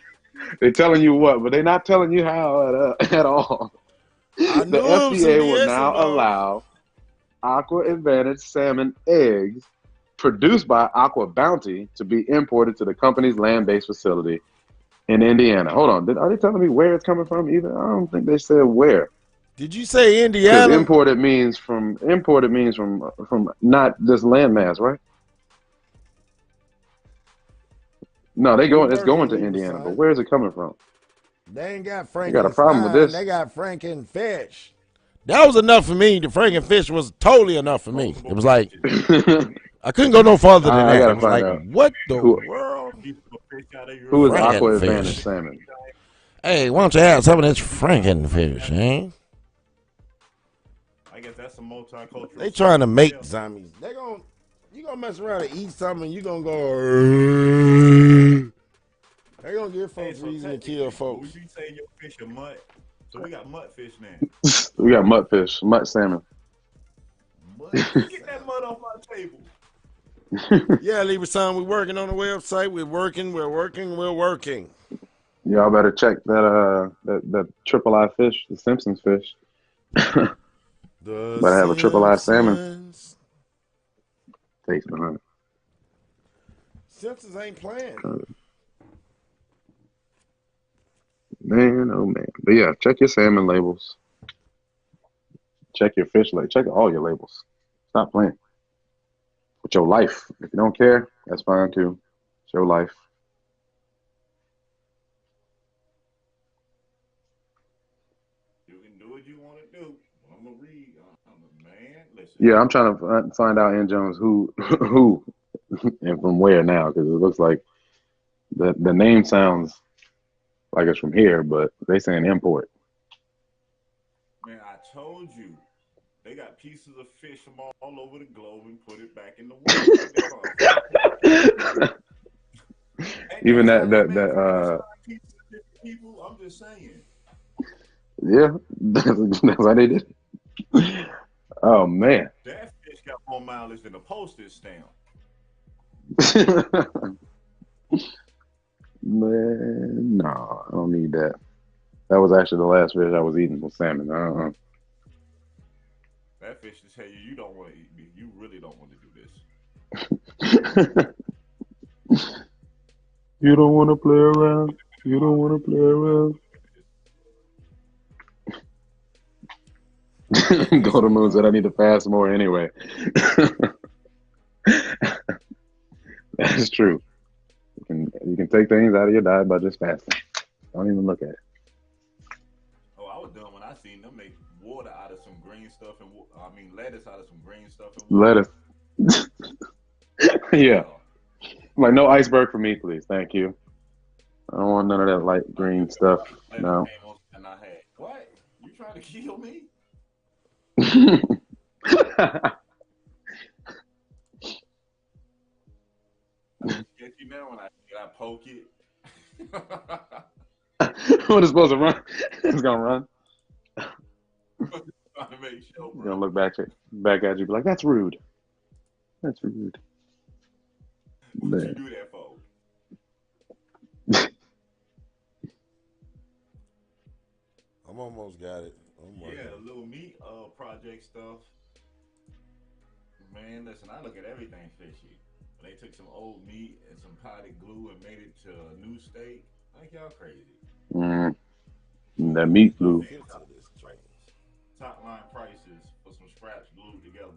They're telling you what, but they're not telling you how at all. I knew The it was some FDA will BS now involved. allow Aqua Advantage salmon eggs produced by Aqua Bounty to be imported to the company's land-based facility in Indiana. Hold on, are they telling me where it's coming from either? I don't think they said where. Did you say Because Indiana? imported means from not just landmass, right? No, it's going to Indiana, but where is it coming from? They ain't got They got a problem with Frankenstein. this. They got Frankenfish. That was enough for me. The Frankenfish was totally enough for me. It was like I couldn't go no further than that. I gotta It was find like, out what the world? who is Aqua Frankenfish. Advantage salmon. Hey, why don't you have some of this Frankenfish, eh? I guess that's a multicultural. They trying to make zombies. You gonna mess around and eat something, and you gonna go. They gonna give folks reason to kill folks. We say your fish are mutt, so we got mutt fish now. We got muttfish, mutt salmon. Get that mud off my table. Yeah, Libra son, we're working on the website. We're working. Y'all better check that triple eye fish, the Simpsons fish. Better have a triple eye salmon. Taste behind it. Simpsons ain't playing. Man, oh man. But yeah, check your salmon labels. Check your fish labels. Check all your labels. Stop playing with your life. If you don't care, that's fine too. It's your life. You can do what you want to do. I'm gonna read. Man, listen. Yeah, I'm trying to find out in Jones who and from where now, because it looks like the name sounds like it's from here, but they saying import. Man, I told you. They got pieces of fish from all over the globe and put it back in the water. Even that people, I'm just saying. Yeah, that's why they did it. Oh man. That fish got more mileage than a postage stamp. Man, no, I don't need that. That was actually the last fish I was eating was salmon. That fish to tell you don't want to eat me. You really don't want to do this. You don't want to play around. You don't want to play around. I think that's Golden some Moon said I need to fast more anyway. That's true. You can take things out of your diet by just fasting. Don't even look at it. Oh, I was done when I seen them make water out of some green stuff and I mean lettuce out of some green stuff and water. Lettuce. Yeah. Yeah. Like no iceberg for me, please. Thank you. I don't want none of that light Like green you stuff. lettuce No. came on and I had what? You trying to kill me? I look at you now when I poke it. What is supposed to run? It's gonna run. Trying to make sure, It's gonna bro. look back at you, be like, "That's rude. That's rude." What you Man. do that for? I'm almost got it. I'm Yeah, working. the little meat project stuff. Man, listen, I look at everything fishy. When they took some old meat and some potted glue and made it to a new steak, like y'all crazy. Mm, Shoot, that I need meat to get flu. Man, 50 of this joint. top line prices for some scraps glued together.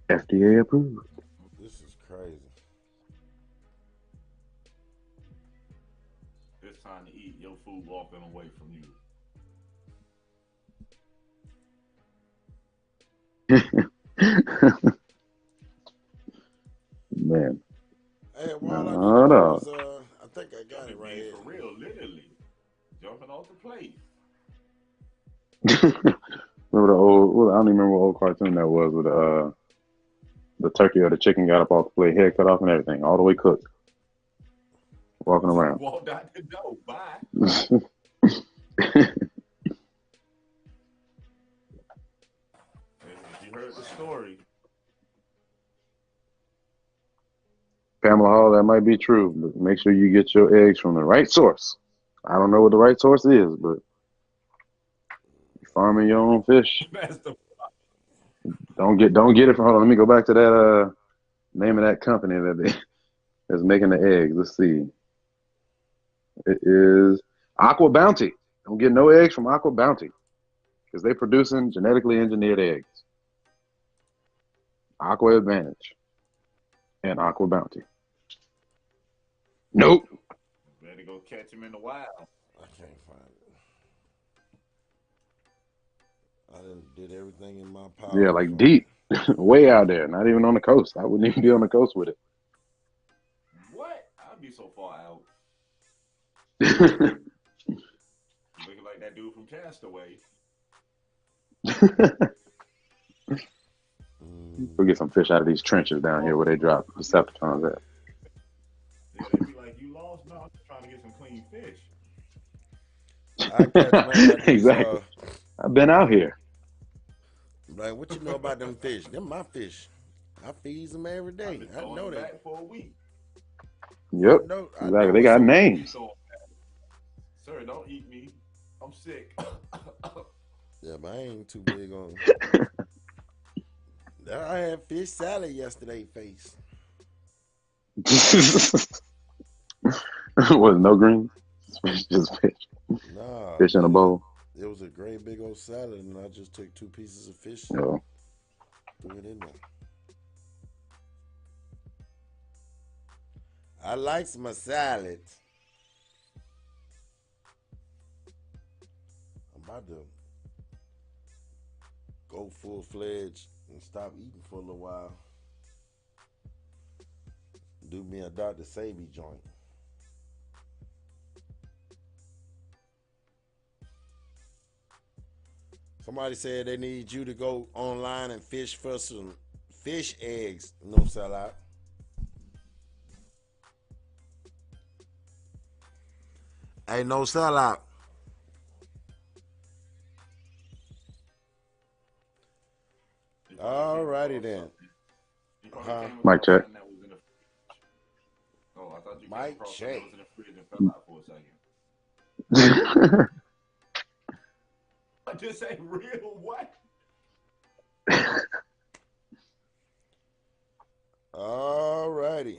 FDA approved. This is crazy. It's time to eat your food walking away from you. Man, Hey, well, all I need to no, do no. is I think I got it Jumping right beans here. for real, literally. Jumping off the plate. Remember the old? Well, I don't even remember what old cartoon that was with the turkey or the chicken got up off the plate, head cut off and everything, all the way cooked, walking around. Walked out the door. Bye. If you heard the story, Pamela Hall, that might be true, but make sure you get your eggs from the right source. I don't know what the right source is, but you're farming your own fish. that's the Don't get it from. Hold on, let me go back to that name of that company that's making the eggs. Let's see. It is Aqua Bounty. Don't get no eggs from Aqua Bounty because they're producing genetically engineered eggs. Aqua Advantage and Aqua Bounty. Nope. better go catch him in the wild. I can't find it. I done did everything in my Yeah, power to like find deep, it. way out there. Not even on the coast. I wouldn't even be on the coast with What? I'd be so far out. it. Looking like that dude from Castaway. We'll Mm, get some fish out of these trenches down here where they drop Percepticons at. Yeah, they be like, you lost? No, I'm just trying to get some clean fish. I catch man out these Exactly. I've been out here. like what you know about them fish? Them my fish. I feed them every I've day. been I throwing know them they. back for a week. Yep. I Exactly. know They it's got some. Be names. so, sir, don't eat me. I'm sick. Yeah, but I ain't too big on. I had fish salad yesterday. Face. Was no greens? Just fish. Nah, Fish in a bowl. it was a great big old salad, and I just took 2 pieces of fish and No. threw it in there. I likes my salad. I'm about to go full fledged and stop eating for a little while. Do me a Dr. C.A.B joint. Somebody said they need you to go online and fish for some fish eggs. No sell out. Ain't no sell out. You probably came Alrighty across then. something. You probably Huh? came Mic across check. something that was in the. Oh, I thought you came Mike across something that check. was in the fridge and fell out for a second. I just say real what? Alrighty.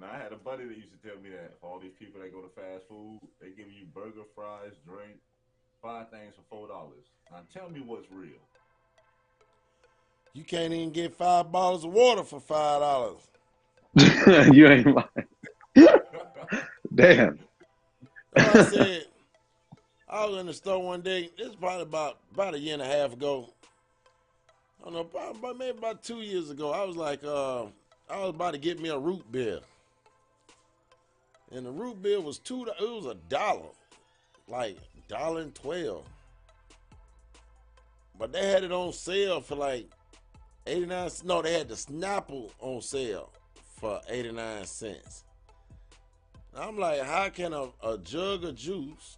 Now I had a buddy that used to tell me that for all these people that go to fast food, they give you burger, fries, drink, 5 things for $4. Now tell me what's real. You can't even get 5 bottles of water for $5. You ain't lying. Damn. So I said, I was in the store one day. This is probably about a year and a half ago. I don't know, probably maybe about 2 years ago. I was like, I was about to get me a root beer, and the root beer was $2. It was $1, like $1.12. But they had it on sale for like 89. No, they had the Snapple on sale for 89 cents. I'm like, how can a jug of juice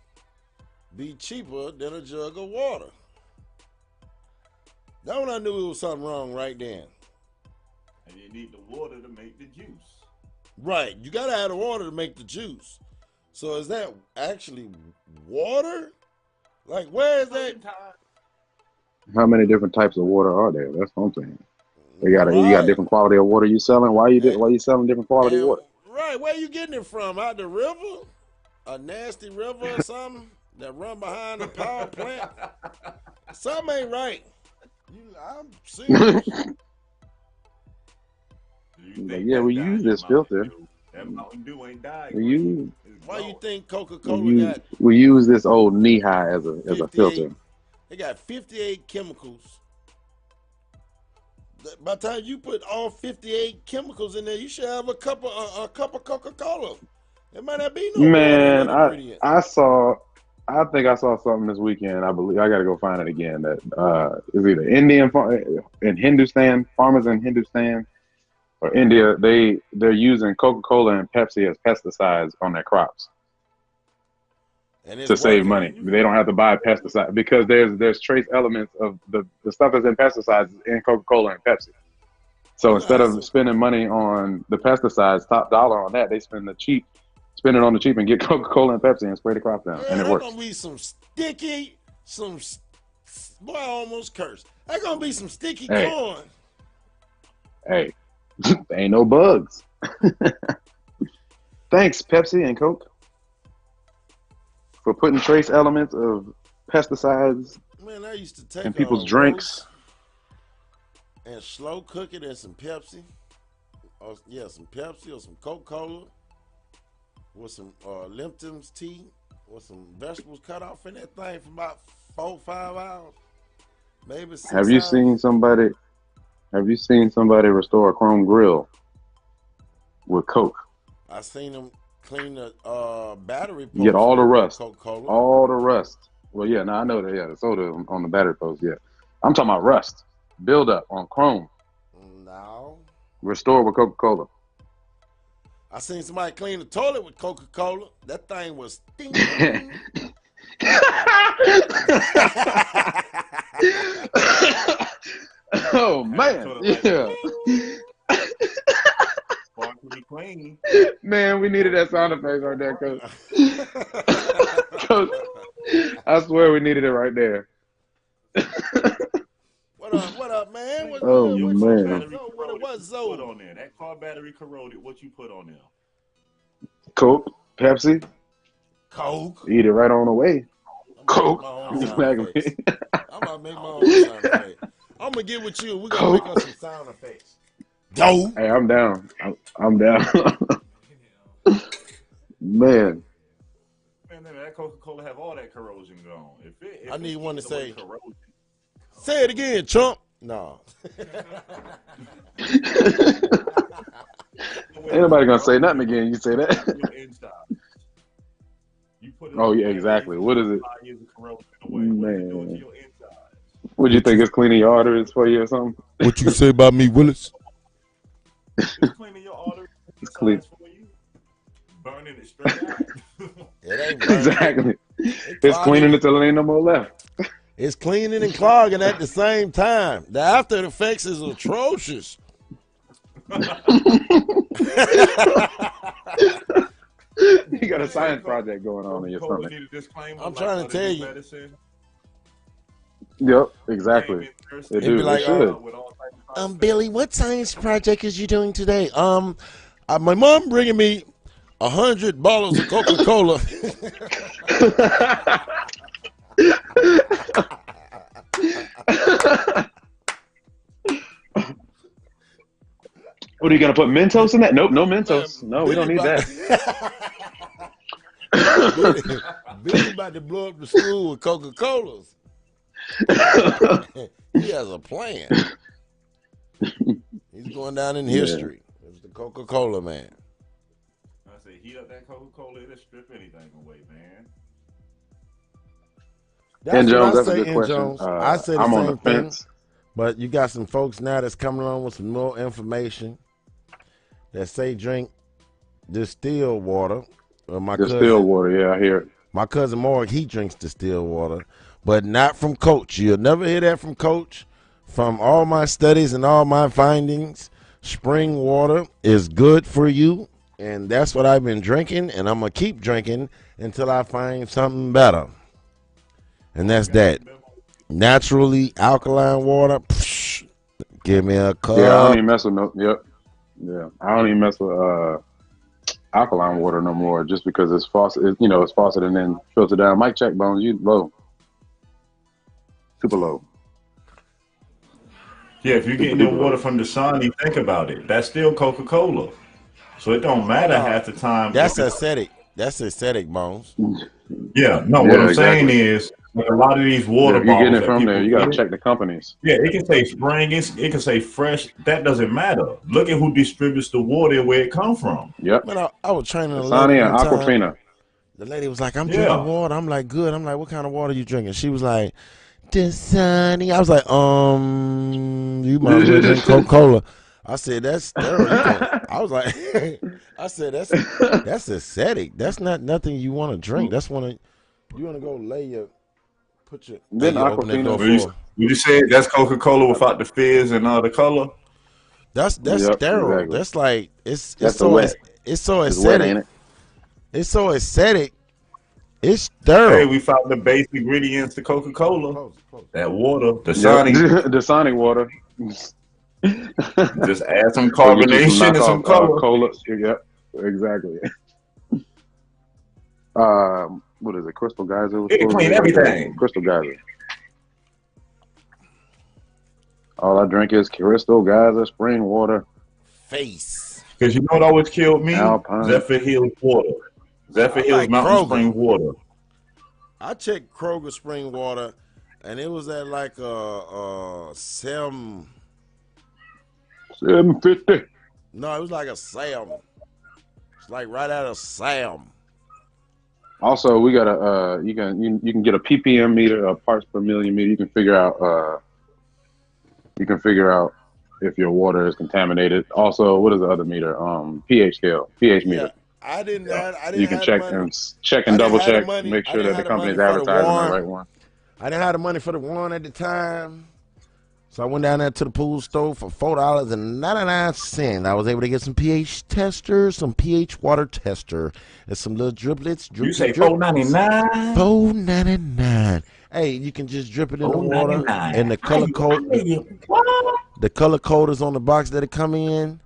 be cheaper than a jug of water? That's when I knew it was something wrong right then. And you need the water to make the juice. Right, you gotta add the water to make the juice. So is that actually water? Like, where is that? How many different types of water are there? That's what I'm saying. You got Right. different quality of water you selling. Why you selling different quality And, water? right, where you getting it from? Out the river? A nasty river or something that run behind the power plant? Something ain't right. I'm serious. Yeah, we use this filter. That Mountain Dew ain't died. Why you think Coca-Cola got we use this old knee high as a filter? They got 58 chemicals. By the time you put all 58 chemicals in there, you should have a cup of Coca-Cola. There might not be no water in that ingredient. I think I saw something this weekend. I believe I got to go find it again. That is either Indian in Hindustan, farmers in Hindustan or India. They're using Coca-Cola and Pepsi as pesticides on their crops to save money. They don't have to buy pesticide because there's trace elements of the stuff that's in pesticides in Coca-Cola and Pepsi. So instead of spending money on the pesticides, top dollar on that, they spend it on the cheap and get Coca-Cola and Pepsi and spray the crop down, and it works. That's gonna be some sticky, boy, I almost cursed. That's gonna be some sticky corn. Hey, ain't no bugs. Thanks, Pepsi and Coke, for putting trace elements of pesticides Man, I used to take in people's drinks. And slow cook it in some Pepsi. Some Pepsi or some Coca-Cola with some Lipton's tea with some vegetables cut off in that thing for about 4-5 hours. Maybe 6 hours. Have you seen somebody restore a chrome grill with Coke? I seen them clean the battery post. Get all the rust. Coca-Cola. All the rust. Well, yeah, I know that. Yeah, the soda on the battery post. Yeah, I'm talking about rust. Build up on chrome. No. Restore with Coca-Cola. I seen somebody clean the toilet with Coca-Cola. That thing was stinking. Oh man, yeah. Clean. Man, we needed that sound effect right there, Coach. I swear we needed it right there. What up, man? Man. What's Zoe? Put on there. That car battery corroded. What you put on there? Coke, Pepsi, Coke. Eat it right on the way. Coke. Exactly. I'm about to make my own sound effect. I'm gonna get with you. We're gonna make us some sound effects. Go. Hey, I'm down. I'm down. Man. Man, that Coca-Cola have all that corrosion gone. If I need one to say. Corrosion. Say it again, chump. No. Ain't nobody gonna say nothing again. You say that. Oh yeah, exactly. What is it? Man. Would you think it's cleaning your arteries for you or something? What you say about me, Willis? It's cleaning your arteries. It's clean for you. Burning it straight out. It ain't burning. Exactly. It's cleaning it till there ain't no more left. It's cleaning and clogging at the same time. The after effects is atrocious. You got a science project going on in your stomach. I'm trying to tell you. Yep, exactly. It be like, should. Billy, what science project is you doing today? My mom bringing me 100 bottles of Coca-Cola. What are you gonna put Mentos in that? Nope, no Man, Mentos. No, we don't Billy need about that. Billy about to blow up the school with Coca-Colas. He has a plan. He's going down in Yeah. history. It's the Coca-Cola man. I say heat up that Coca-Cola, it'll strip anything away, man. That's And what Jones, I that's a say, good in question. Jones. I say the I'm on the same thing, fence. but you got some folks now that's coming along with some more information that say drink distilled water. Distilled water, yeah, I hear it. My cousin Mark, he drinks distilled water, but not from Coach. You'll never hear that from Coach. From all my studies and all my findings, spring water is good for you, and that's what I've been drinking, and I'm going to keep drinking until I find something better. And that's that. Naturally alkaline water, psh, give me a cup. Yeah, I don't even mess with no. Yep. Yeah, I don't even mess with alkaline water no more, just because it's faucet. It's faucet and then filter down. Mic check, Bones. You low, super low. Yeah, if you're getting your water from Dasani, think about it. That's still Coca-Cola. So it don't matter half the time. That's aesthetic. That's aesthetic, Bones. Yeah, no, what Yeah, I'm saying exactly. is like a lot of these Yeah, water if you're getting bottles it that from there, people you got to get, check the companies. yeah, it can say spring, it can say fresh. That doesn't matter. Look at who distributes the water and where it come from. Yep. Man, I was training a lady Dasani and one time. Aquafina. The lady was like, I'm drinking Yeah. water. I'm like, good. I'm like, what kind of water you drinking? She was like, Dasani. I was like, you might as well drink Coca-Cola. I said, that's sterile. I was like, I said, that's aesthetic. That's not nothing you want to drink. That's you want to go Then you open that door Aquafina. for. You just said that's Coca-Cola without the fizz and the color. That's Yep, sterile. exactly. That's like it's That's so wet. it's so It's wet, aesthetic. ain't it? It's so aesthetic. It's Hey, sterile. we found the base ingredients to Coca-Cola. Close. That water, the Yep. Dasani. Dasani water. Just add some Go get you some carbonation and some knockoff color. cola. Yep, exactly. What is it? Crystal Geyser? It can clean everything. Crystal Geyser. All I drink is Crystal Geyser spring water. Face. Because you know what always killed me? Alpine. Zephyr Hills water. Zephyr I Hills like Mountain Kroger. Spring water. I checked Kroger spring water, and it was at like a Sam. 750. No, it was like a Sam. It's like right out of Sam. Also, we got a you can get a ppm meter, a parts per million meter. You can figure out if your water is contaminated. Also, what is the other meter? pH scale, pH meter. I didn't You can have check the money. and double have the check, money. make I sure didn't that the have the company's money for the advertising the wand. right one. I didn't have the money for the one at the time. So I went down there to the pool store for $4.99. I was able to get some pH tester, some pH water tester, and some little driplets. You say $4.99? $4.99. Hey, you can just drip it in the water, $4.99. and the color code. The color code is on the box that it come in.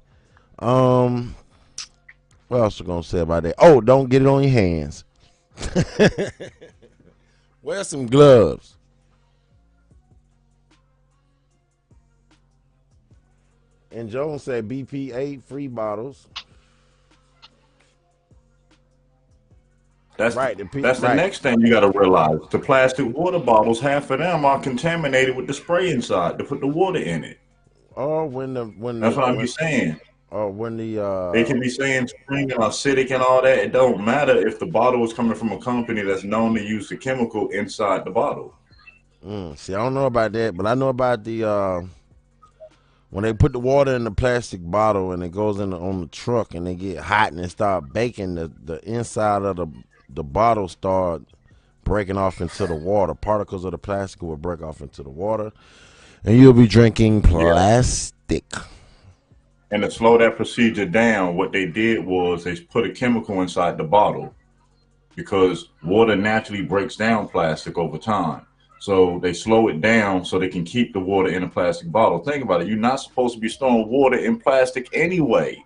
What else we gonna say about that? Oh, don't get it on your hands. Wear some gloves. And Jones said BP8 free bottles. That's right. That's the next thing you got to realize. The plastic water bottles, half of them are contaminated with the spray inside to put the water in it. Or That's what I'm saying. Or when the They can be saying spring and acidic and all that. It don't matter if the bottle is coming from a company that's known to use the chemical inside the bottle. See, I don't know about that, but I know about the when they put the water in the plastic bottle and it goes on the truck and they get hot and it start baking, the inside of the bottle start breaking off into the water. Particles of the plastic will break off into the water, and you'll be drinking plastic. Yeah. And to slow that procedure down, what they did was they put a chemical inside the bottle because water naturally breaks down plastic over time. So they slow it down so they can keep the water in a plastic bottle. Think about it. You're not supposed to be storing water in plastic anyway.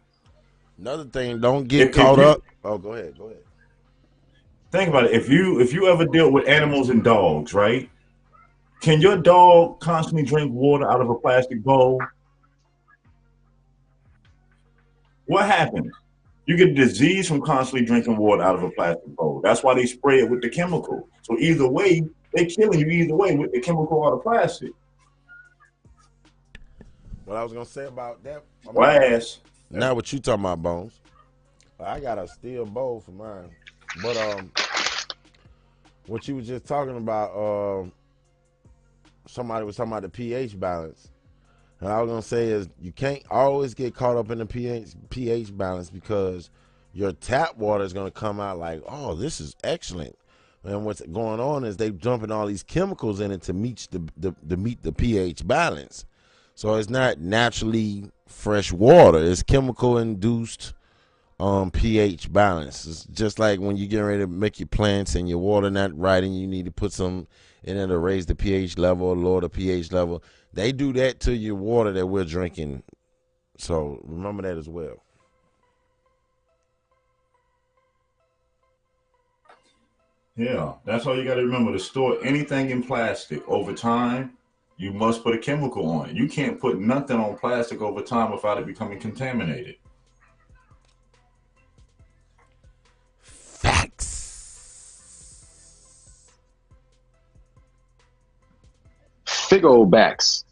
Another thing, don't get caught up. Oh, go ahead. Go ahead. Think about it. If you ever deal with animals and dogs, right? Can your dog constantly drink water out of a plastic bowl? What happens? You get a disease from constantly drinking water out of a plastic bowl. That's why they spray it with the chemical. So either way, they're killing you either way with the chemical or the plastic. What I was gonna say about that, I mean, Glass. now what you talking about, Bones? I got a steel bowl for mine, but what you was just talking about, somebody was talking about the pH balance. And I was gonna say is you can't always get caught up in the pH balance because your tap water is gonna come out like, oh, this is excellent. And what's going on is they dumping all these chemicals in it to meet the pH balance. So it's not naturally fresh water. It's chemical induced pH balance. It's just like when you get ready to make your plants and your water not right and you need to put some in it to raise the pH level or lower the pH level. They do that to your water that we're drinking. So remember that as well. Yeah, that's all you got to remember. To store anything in plastic over time, you must put a chemical on it. You can't put nothing on plastic over time without it becoming contaminated. Facts. Big old backs.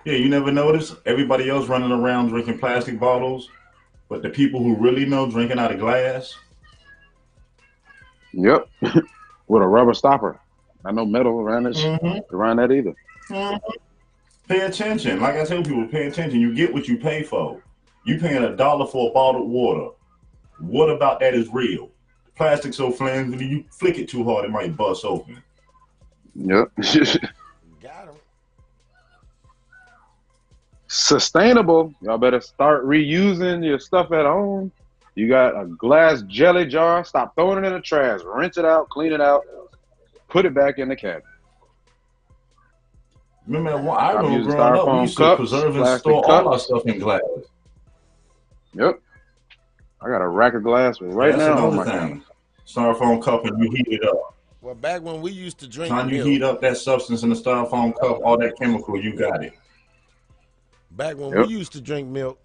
Yeah, you never notice everybody else running around drinking plastic bottles, but the people who really know drinking out of glass. Yep. With a rubber stopper. Not no metal around it. Around that either. Mhm. Pay attention. Like I tell people, pay attention. You get what you pay for. You paying $1 for a bottled water. What about that is real? Plastic so flimsy, you flick it too hard, it might bust open. Yep. Got him. Sustainable. Y'all better start reusing your stuff at home. You got a glass jelly jar. Stop throwing it in the trash. Rinse it out, clean it out, put it back in the cabinet. Remember, I Stop remember using growing up, we styrofoam used to cups, preserve and plastic store all our cups. stuff in glass. Yep. I got a rack of glass right That's now on another my thing. counter. Styrofoam cup and you heat it up. Well, back when we used to drink Time you milk, heat up that substance in the styrofoam cup, all that chemical, you got it. back when we Yep. used to drink milk,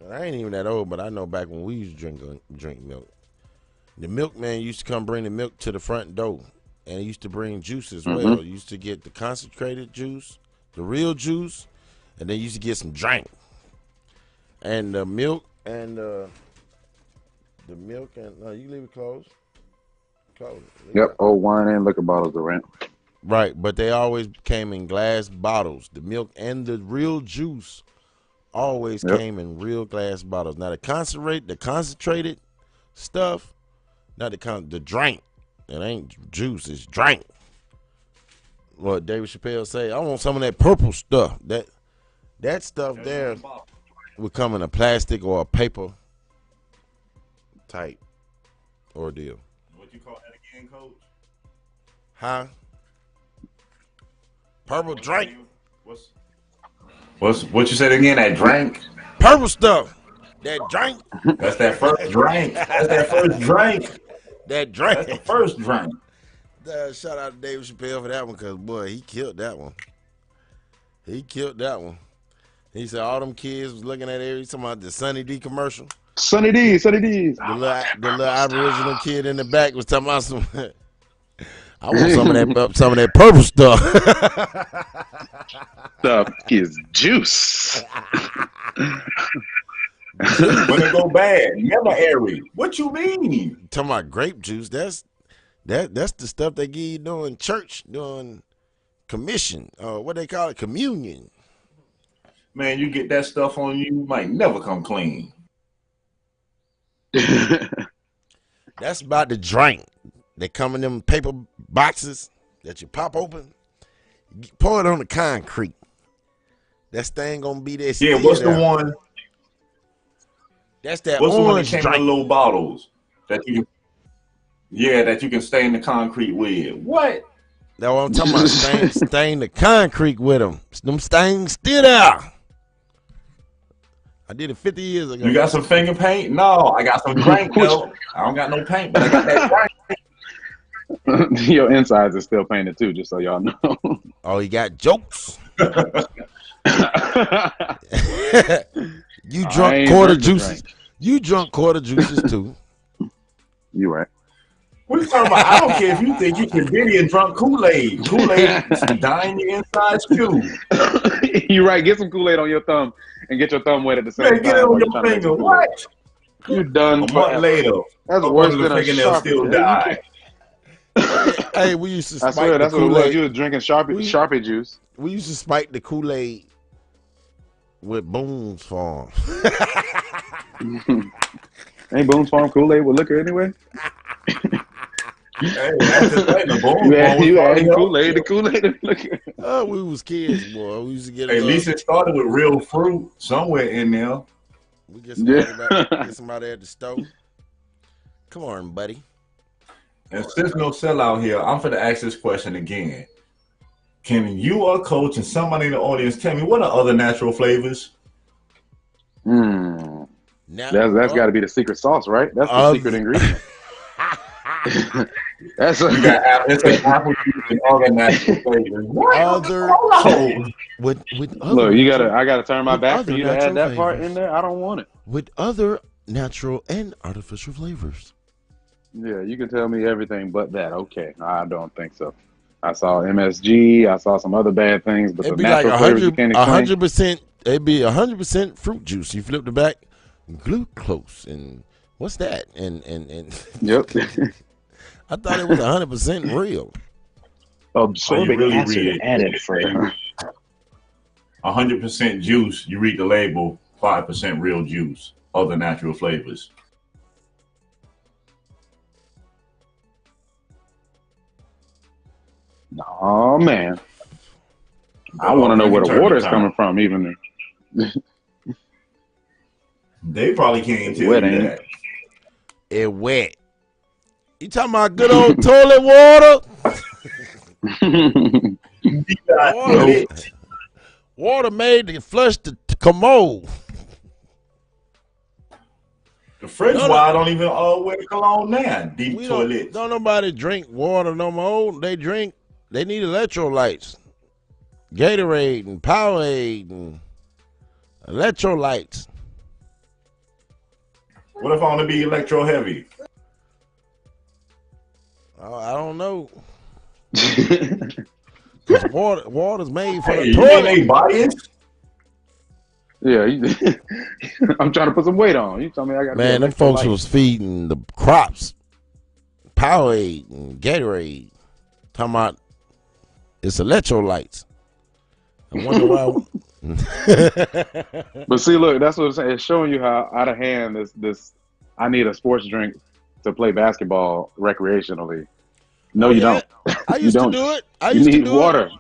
and I ain't even that old, but I know back when we used to drink milk, the milkman used to come bring the milk to the front door, and he used to bring juice as well. He used to get the concentrated juice, the real juice, and then used to get some drink. And the milk and no, you leave it closed. Close. Yep. Old wine and liquor bottles, Durant. Right, but they always came in glass bottles. The milk and the real juice always Yep. came in real glass bottles. Now the concentrated stuff, not the drink. It ain't juice, it's drink. What David Chappelle say, I want some of that purple stuff. That stuff there would come in a plastic or a paper type ordeal. What you call that again, Coach? Huh? Purple drink. What you said again? That drink? Purple stuff. That drink. That's that first drink. That's that first drink. That drink. That's the first drink. Shout out to David Chappelle for that one, because boy, he killed that one. He killed that one. He said all them kids was looking at every talking about the Sunny D commercial. Sunny D's. The little Aboriginal kid in the back was talking about some. I want some of that purple stuff. Stuff is juice. When it go bad, never airy. What you mean? Talking about grape juice. That's the stuff they give you during church, during commission, what they call it, communion. Man, you get that stuff on you, you might never come clean. That's about the drink. They come in them paper boxes that you pop open, pour it on the concrete. That thing gonna be there. Yeah, what's the one? That's that What's the one that orange came drink. in little bottles that you can stain the concrete with? What? That's what I'm talking about. Stain the concrete with them. Them stains still there. I did it 50 years ago. You got some finger paint? No, I got some drink though. I don't got no paint, but I got that drink. Your insides are still painted too, just so y'all know. Oh, he got jokes. You drunk quarter juices. You drunk quarter juices too. You right. What are you talking about? I don't care if you think you can Diddy and drunk Kool-Aid. Kool-Aid dying your insides too. You right. Get some Kool-Aid on your thumb and get your thumb wet at the same time. Get it on your finger. What? You done A month later. That's worse than a fingernail Sharpie. still died. Hey, we used to spike I swear, that's the what it was. Kool-Aid. You was drinking Sharpie juice. We used to spike the Kool-Aid with Boone's Farm. Ain't Boone's Farm Kool-Aid with liquor anyway? Hey, that's just like the Boone's Farm. You adding Kool-Aid to Kool-Aid and liquor. Oh, we was kids, boy. We used to get at least it started with real fruit somewhere in there. We get somebody at the stove. Come on, buddy. And since no sellout here, I'm going to ask this question again. Can you or coach and somebody in the audience tell me what are other natural flavors? That's got to be the secret sauce, right? That's the secret ingredient. That's apple juice and all that natural flavors. With look, I gotta turn my back for you to add that part in there. I don't want it. With other natural and artificial flavors. Yeah, you can tell me everything but that. Okay, I don't think so. I saw MSG. I saw some other bad things, but it'd the be natural like flavors you can't explain. 100%. It'd be 100% fruit juice. You flip the back, glucose, and what's that? And Yep. I thought it was 100% real. Absorbing acid added for 100% juice. You read the label. 5% real juice. Other natural flavors. Oh man, I want to know where the water is coming from. Even they probably can't tell you that. It wet. You talking about good old toilet water? Water made to flush the commode. The fridge water don't even wear cologne now. Deep toilets. Don't nobody drink water no more. They need electrolytes. Gatorade and Powerade and electrolytes. What if I want to be electro heavy? I don't know. Water's made for the toilet. Yeah, I'm trying to put some weight on. You tell me I got. Man, them folks was feeding the crops Powerade and Gatorade. Talking about it's electrolytes. I wonder why. But see, look, that's what I'm saying. It's showing you how out of hand this. I need a sports drink to play basketball recreationally. No, you don't. I used to do it. You need water.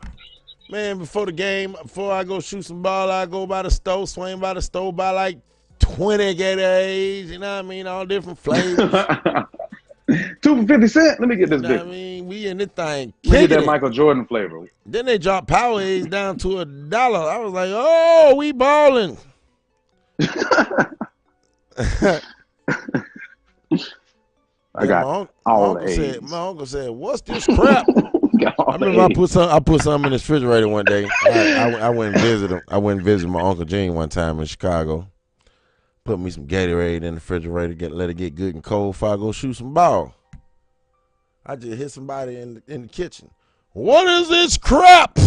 Man, before the game, before I go shoot some ball, I go by the stove, swing by the stove, buy like 20 Gatorades, you know what I mean? All different flavors. 2 for 50 cents? Let me get this big. I mean, we in this thing. We get that Michael Jordan flavor. Then they dropped Powerades down to $1. I was like, oh, we balling. I got all the A's. My uncle said, what's this crap? I remember I put something in the refrigerator one day. I went and visited him. I went and visited my Uncle Gene one time in Chicago. Put me some Gatorade in the refrigerator, let it get good and cold before I go shoot some ball. I just hit somebody in the kitchen. What is this crap?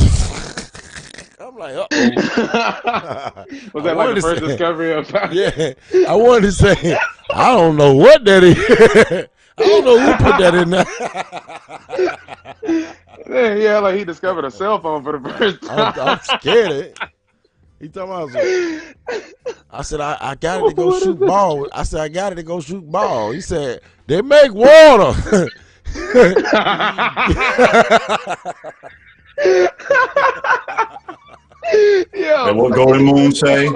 I'm like, uh-oh. Was that like the first discovery of power? Yeah. I wanted to say, I don't know what that is. I don't know who put that in there. Yeah, like he discovered a cell phone for the first time. I'm scared. He told me I said, I got it to go shoot ball. I said, I got it to go shoot ball. He said, they make water. Yeah. And what Golden Moon say?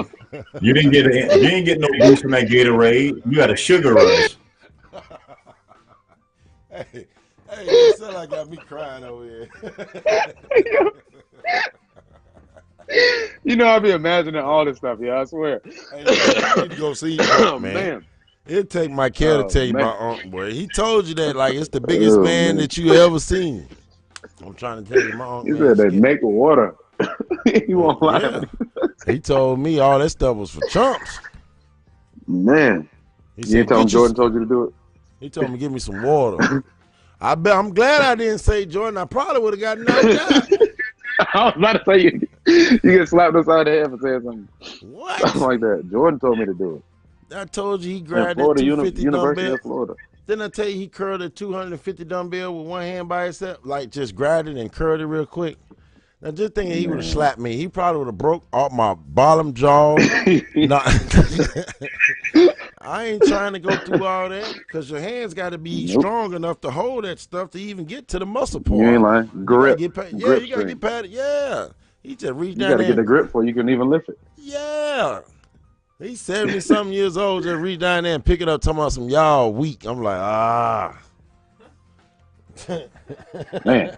You didn't get no boost from that Gatorade. You got a sugar rush. Hey, you sound like got me crying over here. You know, I be imagining all this stuff. Yeah, I swear. Hey, man, you need to go see. Oh Look, man. man. It'll take my care to Oh tell you man. about Uncle Boy. He told you that like it's the biggest Oh man man. that you ever seen. I'm trying to tell you, my Uncle He Man said they skinny. make water. He won't lie. Yeah. He told me all that stuff was for chumps. Man. He You ain't said, tell him get you. Jordan told you to do He told me, give me some water. I'm glad I didn't say Jordan. I probably would have got knocked out. it? I was about to say you get slapped upside the head for saying something What? like that. Jordan told me to do it. I told you he In grabbed that Florida, 250 University dumbbell. of Florida. Didn't I tell you he curled a 250 dumbbell with one hand by himself? Like just grabbed it and curled it real quick. Now just thinking he would have Man. slapped me. He probably would have broke off my bottom jaw. Not I ain't trying to go through all that because your hands got to be Nope. strong enough to hold that stuff to even get to the muscle You ain't part. lying. You gotta Grip. get past, yeah, Grip you gotta string. get past it. Yeah. He just reached You down got to there get the and, grip before you can even lift it. yeah. He's 70-something years old, just reach down there and pick it up, talking about some y'all weak. I'm like, Man.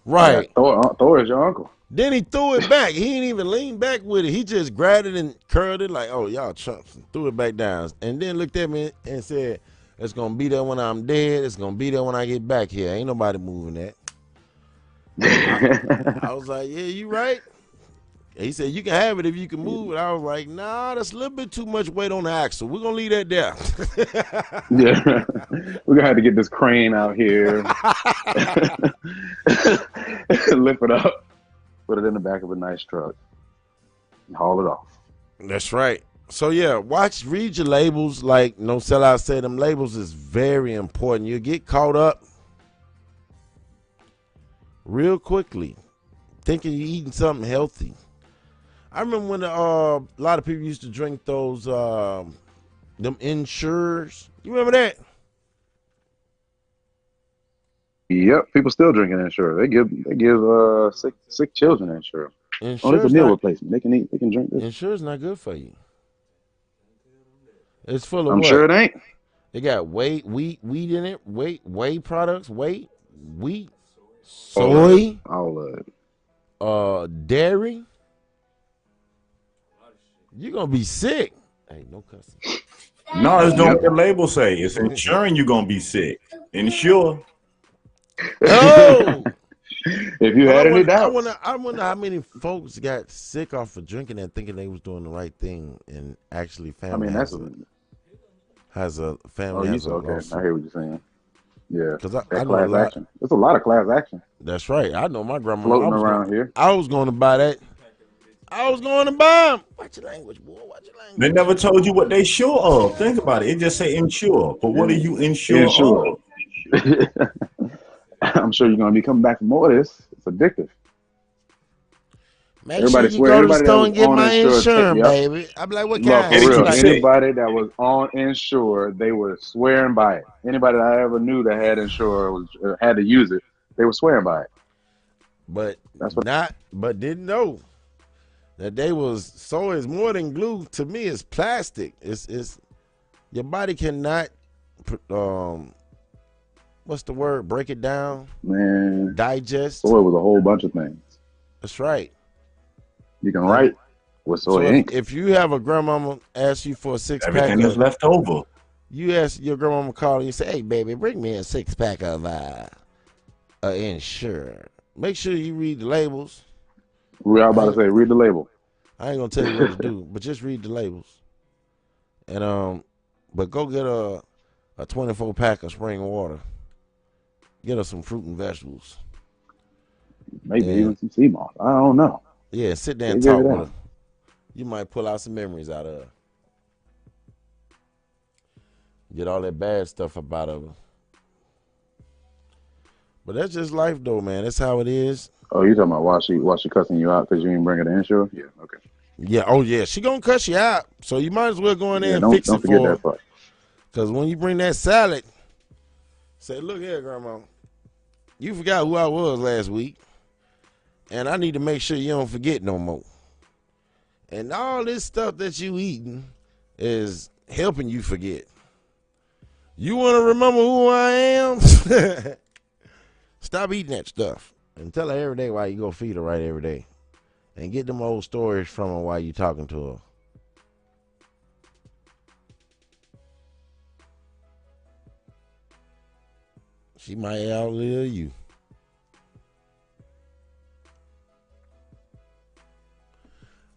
Right. Thor is your uncle. Then he threw it back. He didn't even lean back with it. He just grabbed it and curled it like, oh, y'all chumps. And threw it back down. And then looked at me and said, it's going to be there when I'm dead. It's going to be there when I get back here. Ain't nobody moving that. I was like, yeah, you right. He said, you can have it if you can move it. I was like, nah, that's a little bit too much weight on the axle. We're going to leave that there. Yeah. We're going to have to get this crane out here. Lift it up. Put it in the back of a nice truck. And haul it off. That's right. So, yeah, read your labels. Like No Sellout said, them labels is very important. You get caught up real quickly thinking you're eating something healthy. I remember when a lot of people used to drink those them Ensures. You remember that? Yep, people still drinking Ensure. They give sick children Ensure. Oh, it's a Ensure's meal not replacement. They can eat. They can drink this. Ensure's not good for you. It's full of I'm what? sure it ain't. It got wheat in it, whey products, wheat, soy, All of it. dairy. You're gonna be sick. Hey, no cussing. No, it's don't what the label say. It's ensuring you're gonna be sick. Ensure. Oh. If you had any doubts, I wonder how many folks got sick off of drinking and thinking they was doing the right thing, and actually family has a family. Oh, has a okay? lawsuit. I hear what you're saying. Yeah, Because that I know a class lot. action. There's a lot of class action That's right. I know my grandma floating around here. I was going to buy that. I was going to buy them. Watch your language, boy. Watch your language. They never told you what they sure of. Think about it. It just say insure. But what are you insure of? I'm sure you're gonna be coming back for more of this. It's addictive. Make sure you go to the store and get my insurance, baby. I'm like, what kind? For real, Like, anybody that was on Insure, they were swearing by it. Anybody that I ever knew that had Insure had to use it, they were swearing by it. But didn't know that they was soy is more than glue. To me, it's plastic. It's your body cannot what's the word? Break it down. Man, digest. Soy was a whole bunch of things. That's right. You can write with soy ink. If you have a grandmama ask you for a 6-pack, everything is left over. You ask your grandmama call and you say, "Hey, baby, bring me a 6-pack of Ensure." Make sure you read the labels. We are about to say, read the label. I ain't gonna tell you what to do, but just read the labels. And but go get a 24-pack of spring water. Get her some fruit and vegetables. Maybe even some sea moss. I don't know. Yeah, sit there and talk with her. You might pull out some memories out of her. Get all that bad stuff up out of her. But that's just life, though, man. That's how it is. Oh, you talking about why she cussing you out because you didn't bring her the Insure? Yeah, okay. Yeah, oh yeah, she gonna cuss you out. So you might as well go in there and fix it for her. Don't forget that part. Because when you bring that salad, say, "Look here, Grandma, you forgot who I was last week, and I need to make sure you don't forget no more. And all this stuff that you eating is helping you forget. You want to remember who I am? Stop eating that stuff. And tell her every day why you go feed her right every day. and get them old stories from her while you talking to her. She might outlive you.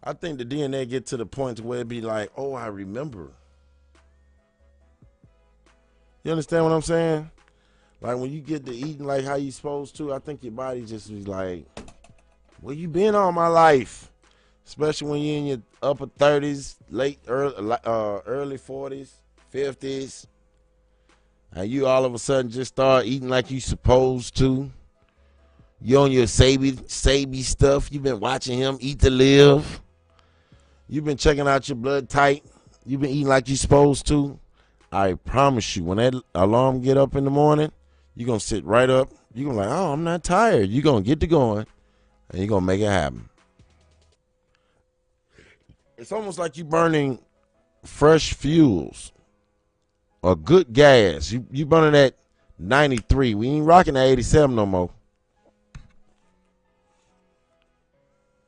I think the DNA get to the point where it be like, oh, I remember. You understand what I'm saying? Like when you get to eating like how you supposed to, I think your body just be like, where you been all my life? Especially when you're in your upper 30s, early 40s, 50s. And you all of a sudden just start eating like you supposed to. You on your C.A.B stuff. You've been watching him eat to live. You've been checking out your blood type. You've been eating like you supposed to. I promise you, when that alarm get up in the morning, you're going to sit right up. You're going to be like, oh, I'm not tired. You're going to get to going, and you're going to make it happen. It's almost like you burning fresh fuels or good gas. You burning that 93. We ain't rocking that 87 no more.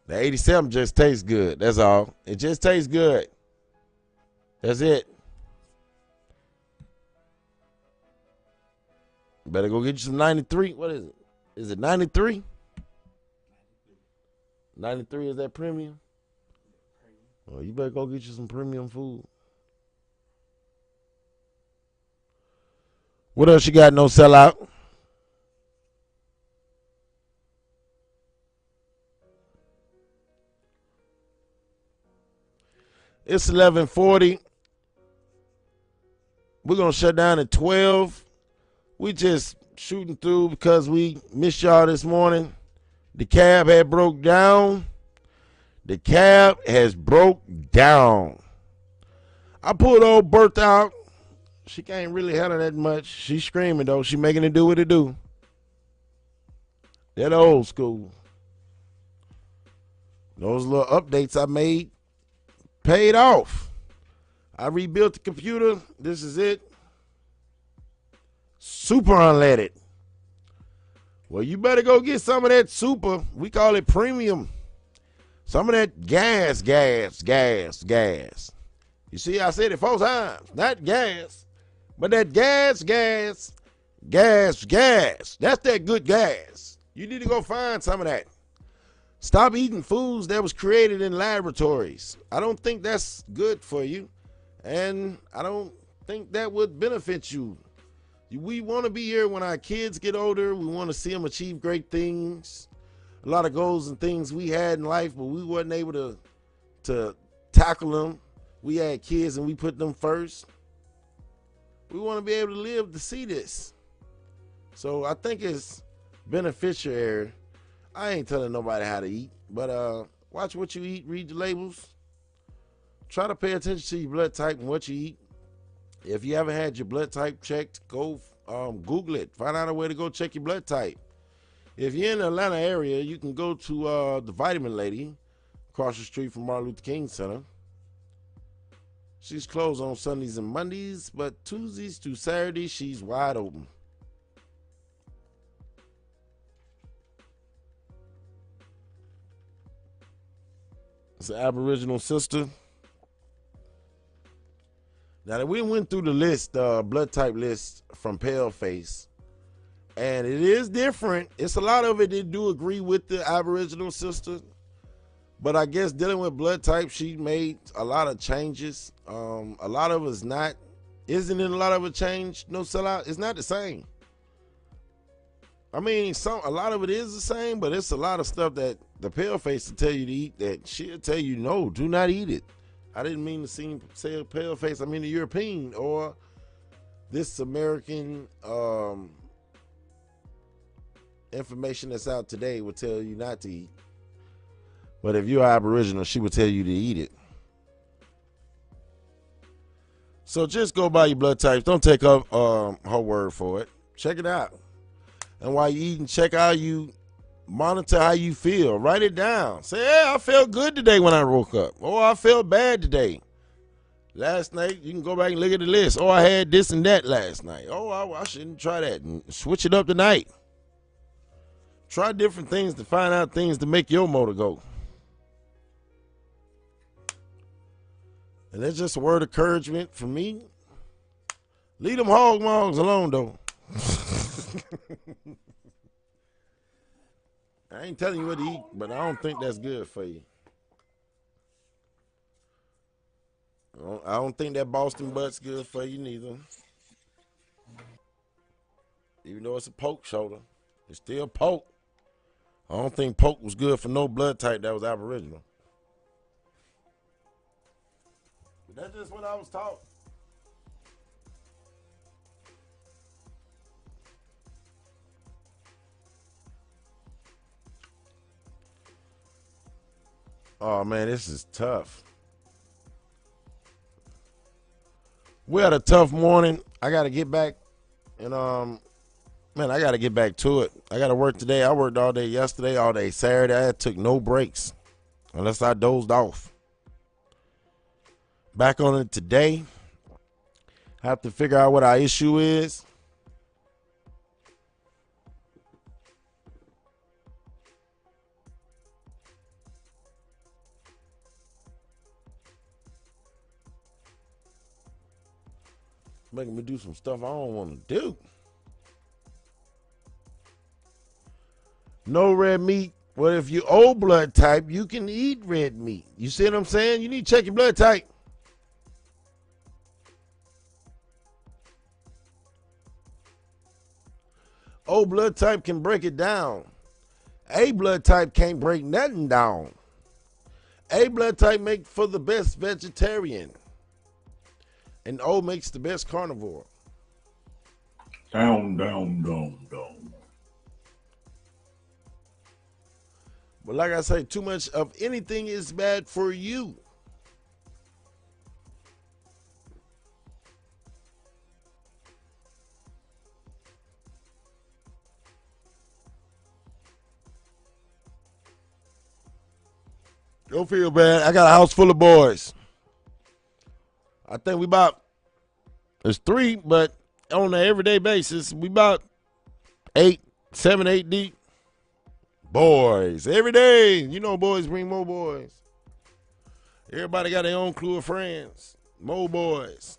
The 87 just tastes good. That's all. It just tastes good. That's it. Better go get you some 93. What is it? Is it 93? 93 is that premium? Well, you better go get you some premium food. What else you got? No sellout. It's 11:40. We're going to shut down at 12. We just shooting through because we missed y'all this morning. The cab had broke down. The cab has broke down. I pulled old Bertha out. She can't really handle that much. She's screaming, though. She making it do what it do. That old school. Those little updates I made paid off. I rebuilt the computer. This is it. Super unleaded. Well, you better go get some of that super. We call it premium. Some of that gas. You see, I said it 4 times. Not gas, but that gas. That's that good gas. You need to go find some of that. Stop eating foods that was created in laboratories. I don't think that's good for you, and I don't think that would benefit you. We want to be here when our kids get older. We want to see them achieve great things. A lot of goals and things we had in life, but we wasn't able to tackle them. We had kids and we put them first. We want to be able to live to see this. So I think it's beneficial. I ain't telling nobody how to eat, but watch what you eat, read the labels. Try to pay attention to your blood type and what you eat. If you haven't had your blood type checked, go Google it. Find out a way to go check your blood type. If you're in the Atlanta area, you can go to the Vitamin Lady across the street from Martin Luther King Center. She's closed on Sundays and Mondays, but Tuesdays through Saturdays, she's wide open. It's an Aboriginal sister. Now, we went through the list, blood type list from Paleface, and it is different. It's a lot of it that do agree with the Aboriginal sister, but I guess dealing with blood type, she made a lot of changes. A lot of it's not. Isn't it a lot of a change? No sellout. It's not the same. I mean, a lot of it is the same, but it's a lot of stuff that the Paleface will tell you to eat that she'll tell you, no, do not eat it. I didn't mean to say Paleface. I mean the European or this American information that's out today will tell you not to eat. But if you're Aboriginal, she will tell you to eat it. So just go by your blood types. Don't take up her word for it. Check it out. And while you're eating, check how you monitor how you feel. Write it down. Say, hey, I felt good today when I woke up. Oh, I felt bad today. Last night, you can go back and look at the list. Oh, I had this and that last night. Oh, I shouldn't try that. And switch it up tonight. Try different things to find out things to make your motor go. And that's just a word of encouragement for me. Leave them hog mogs alone, though. I ain't telling you what to eat, but I don't think that's good for you. I don't think that Boston butt's good for you neither. Even though it's a poke shoulder, it's still poke. I don't think poke was good for no blood type that was aboriginal. But that's just what I was taught. Oh man, this is tough. We had a tough morning. I gotta get back and man, I gotta get back to it. I gotta work today. I worked all day yesterday, all day Saturday. I took no breaks unless I dozed off. Back on it today. Have to figure out what our issue is. Making me do some stuff I don't want to do. No red meat. Well, if you're O blood type, you can eat red meat. You see what I'm saying? You need to check your blood type. O blood type can break it down. A blood type can't break nothing down. A blood type make for the best vegetarian. And O makes the best carnivore. Down, down, down, down. But like I say, too much of anything is bad for you. Don't feel bad. I got a house full of boys. I think there's 3, but on an everyday basis, we about 8, 7, 8 deep. Boys, every day. You know boys bring more boys. Everybody got their own crew of friends. More boys.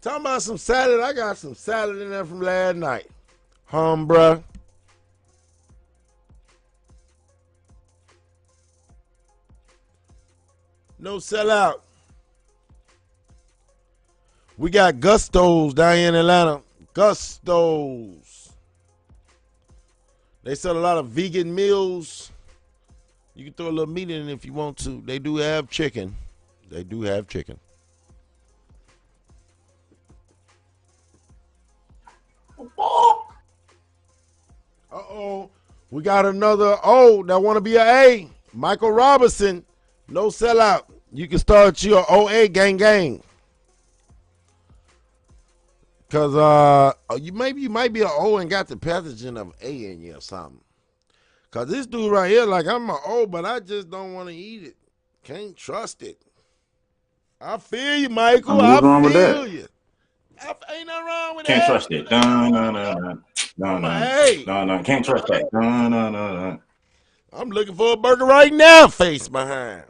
Talking about some salad. I got some salad in there from last night. Bruh. No sellout. We got Gusto's down here in Atlanta. Gusto's. They sell a lot of vegan meals. You can throw a little meat in it if you want to. They do have chicken. They do have chicken. Uh-oh. We got another O that want to be an A. Michael Robinson. No sellout. You can start your OA gang. Cause you might be an O and got the pathogen of A in you or something. Cause this dude right here, like I'm an O, but I just don't want to eat it. Can't trust it. I feel you, Michael. I What's wrong with feel that? you. Ain't nothing wrong with Can't that. trust it. No, no, no, no. No, I'm a no. A. No, no. Can't trust that. No, no, no, no. I'm looking for a burger right now, face behind.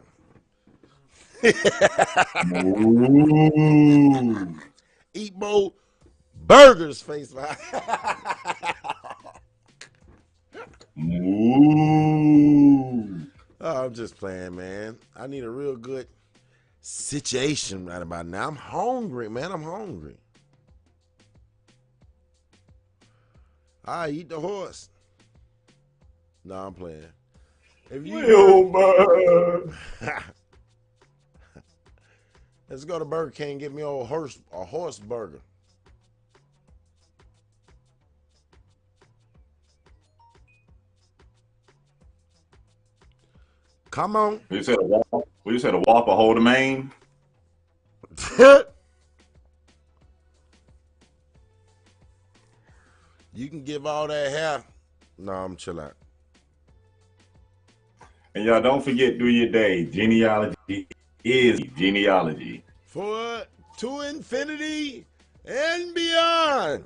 Ooh. Eat more burgers, face behind. Ooh. Oh, I'm just playing, man. I need a real good situation right about now. I'm hungry, man. I'm hungry. I eat the horse. No, I'm playing. If you Wilbur. let's go to Burger King and get me a horse burger. Come on. You said a walk. You said a walk or hold a main. You can give all that hair. No, I'm chill out. And y'all don't forget through your day, genealogy is genealogy. For to infinity and beyond.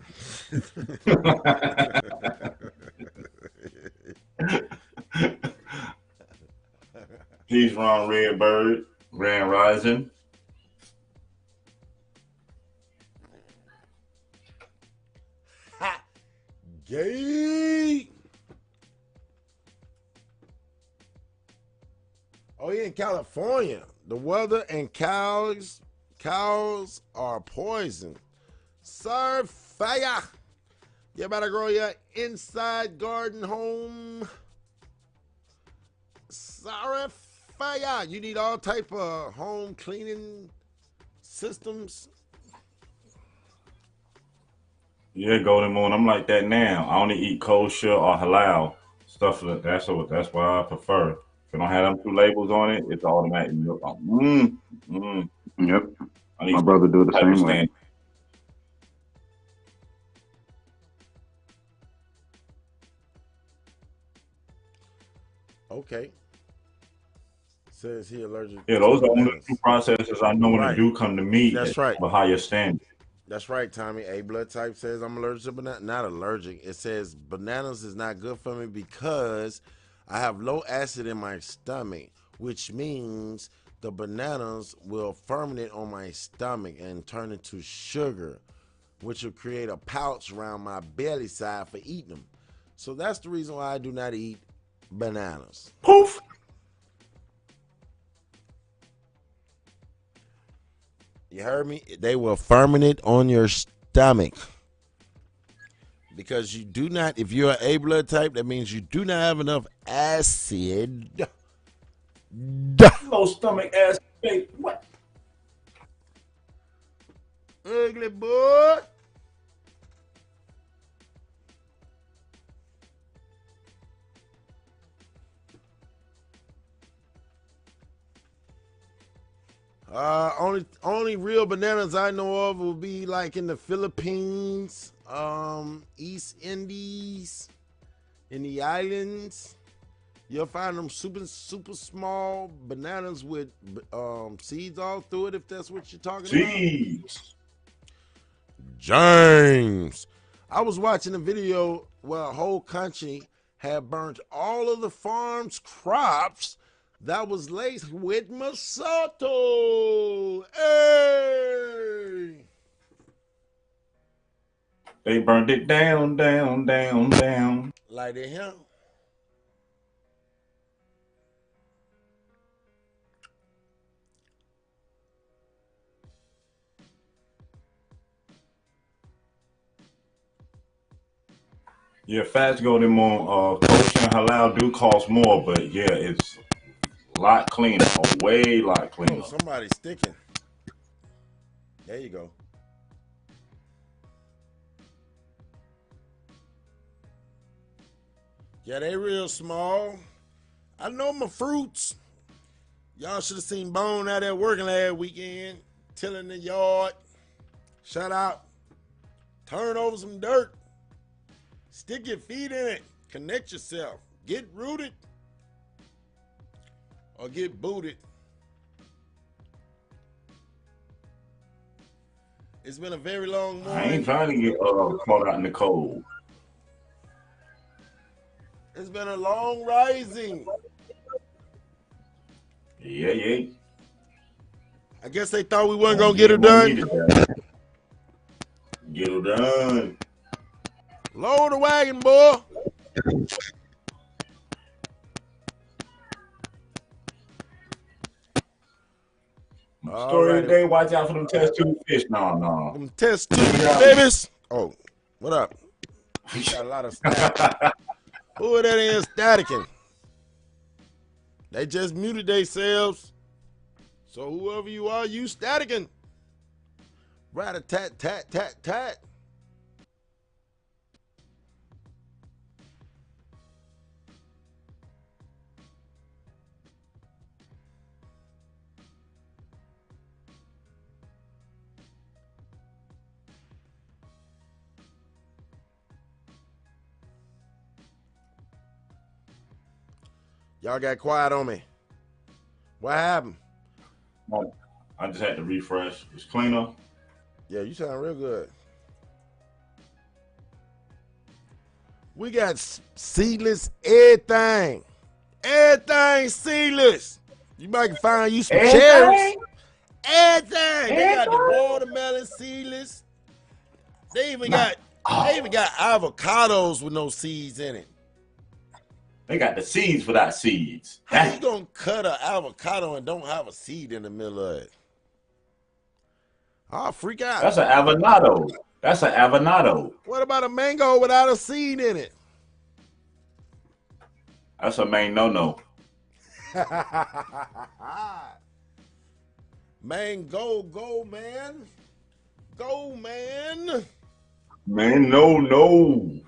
Peace, Ron Redbird, Grand Rising. Ha! Gay. Oh, yeah, in California, the weather and cows are poison. Sir fire. You better grow your inside garden home. Sorry fire. You need all type of home cleaning systems. Yeah, Golden Moon. I'm like that now. I only eat kosher or halal stuff. That's what I prefer. If it don't have them two labels on it, it's automatic. Mm. Yep. I My need brother do it the type of same way. stand. Okay. Says he allergic Yeah, to those are only two bananas. processes I know when it Right. do come to meat That's that right. have a higher standard. That's right, Tommy. A blood type says I'm allergic to banana. Not allergic. It says bananas is not good for me because I have low acid in my stomach, which means the bananas will ferment on my stomach and turn into sugar, which will create a pouch around my belly side for eating them. So that's the reason why I do not eat bananas. Poof. You heard me? They will ferment on your stomach. Because you do not, if you're an A blood type, that means you do not have enough acid. Low stomach ass. What? Ugly boy. Only real bananas I know of will be like in the Philippines, East Indies, in the islands. You'll find them super small bananas with seeds all through it. If that's what you're talking about. Jeez. James. I was watching a video where a whole country had burnt all of the farm's crops that was laced with Masato. Hey! They burned it down. Like the hell? Yeah, fats Golden Moon. Kosher and halal do cost more, but yeah, it's a lot cleaner, a way lot Oh, cleaner. somebody's sticking. There you go. Yeah, they real small. I know my fruits. Y'all should have seen Bone out there working last weekend, tilling the yard. Shout out. Turn over some dirt. Stick your feet in it. Connect yourself. Get rooted or get booted. It's been a very long I ain't morning. trying to get caught out in the cold. It's been a long rising. Yeah. I guess they thought we weren't going to get her done. Get her done. Lower the wagon, boy. Story of the day, watch out for them test tube fish. No. Them test tube babies. Oh, what up? We got a lot of static. Who that is staticking? They just muted themselves. So whoever you are, you staticking. Rat-a-tat-tat-tat-tat. Y'all got quiet on me. What happened? I just had to refresh. It's cleaner. Yeah, you sound real good. We got seedless everything. Everything seedless. You might find you some cherries. Everything? Everything. They got the Everything? watermelon seedless. They even Nah. got they even Oh, got avocados with no seeds in it. they got the seeds without seeds. How you Dang. gonna cut an avocado and don't have a seed in the middle of it? I'll freak out. That's an avanado. That's an avanado. What about a mango without a seed in it? That's a main no-no. Mango, go, man. Go, man. Man, no.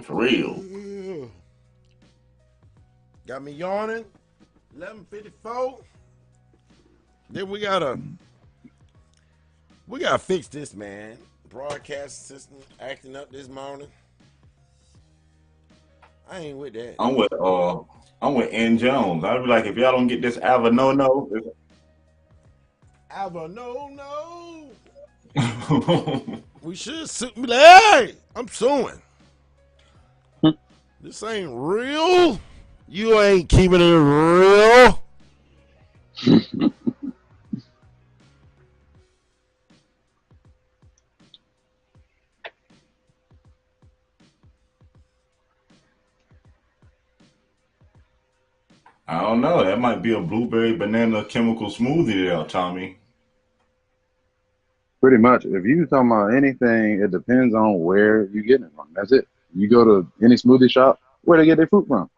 For real. Got me yawning. 11:54. Then we gotta fix this, man. Broadcast system acting up this morning. I ain't with that. I'm with N Jones. I'd be like, if y'all don't get this Avanono, No. We should sue me. Hey, I'm suing. This ain't real. You ain't keeping it real. I don't know. That might be a blueberry banana chemical smoothie there, Tommy. Pretty much. If you talking about anything, it depends on where you get it from. That's it. You go to any smoothie shop, where they get their fruit from.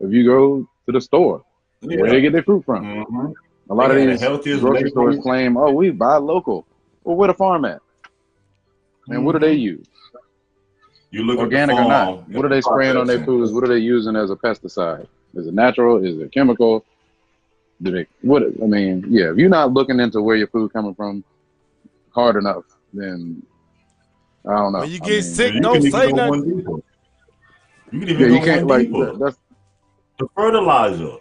If you go to the store, where they Yeah. get their fruit from. Mm-hmm. A They lot of had the these healthiest grocery stores label. claim, oh, we buy local. Well, where the farm at? And what do they Mm-hmm. use? You look at the Organic or not? farm What and are the they spraying on their processing. foods? What are they using as a pesticide? Is it natural? Is it chemical? If you're not looking into where your food coming from hard enough, then I don't When know. you I get mean, So sick, you don't can even say go one nothing. deeper. You can yeah, even you go can't one like deeper. that's The fertilizer.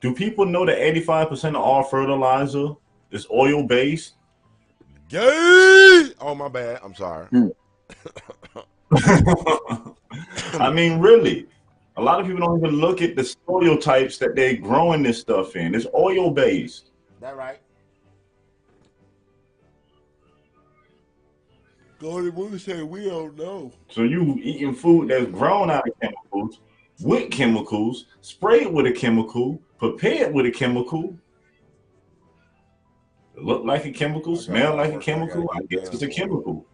Do people know that 85% of all fertilizer is oil based? Gay. Oh, my bad. I'm sorry. hmm. I mean, really. A lot of people don't even look at the soil types that they're growing this stuff in. It's oil based. That right. Golden Moon say we don't know. So you eating food that's grown out of chemicals, with chemicals, sprayed with a chemical, prepared with a chemical, look like a chemical, I got a smell lot of like a work I gotta chemical. I get guess done, it's a boy. chemical.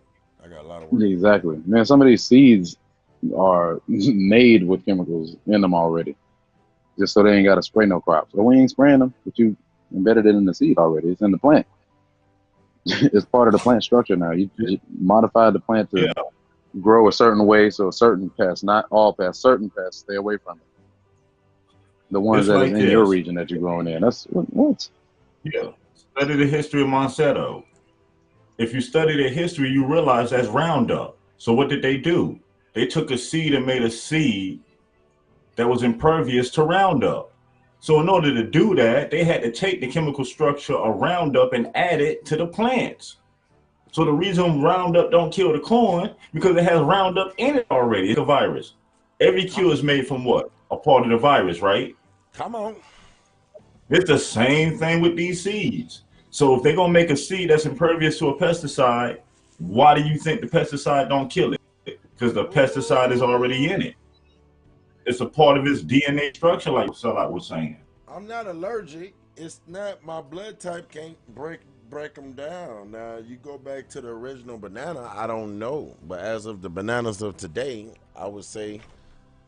I got a lot of work. Exactly, man. Some of these seeds are made with chemicals in them already, just so they ain't got to spray no crops. So we ain't spraying them, but you embedded it in the seed already. It's in the plant. It's part of the plant structure now. You modified the plant to Yeah, grow a certain way, so certain pests, not all pests, certain pests, stay away from it. The ones it's that is like in your this. region that you're growing in. That's what? Yeah, study the history of Monsanto. If you study their history, you realize that's Roundup. So what did they do? They took a seed and made a seed that was impervious to Roundup. So in order to do that, they had to take the chemical structure of Roundup and add it to the plants. So the reason Roundup don't kill the corn because it has Roundup in it already. It's a virus. Every Come, cure is made from what? A part of the virus, right? come on. It's the same thing with these seeds. So if they're gonna make a seed that's impervious to a pesticide, why do you think the pesticide don't kill it? Because the pesticide is already in it. It's a part of its DNA structure, like Salat was saying. I'm not allergic. It's not my blood type can't break them down. Now you go back to the original banana. I don't know, but as of the bananas of today, I would say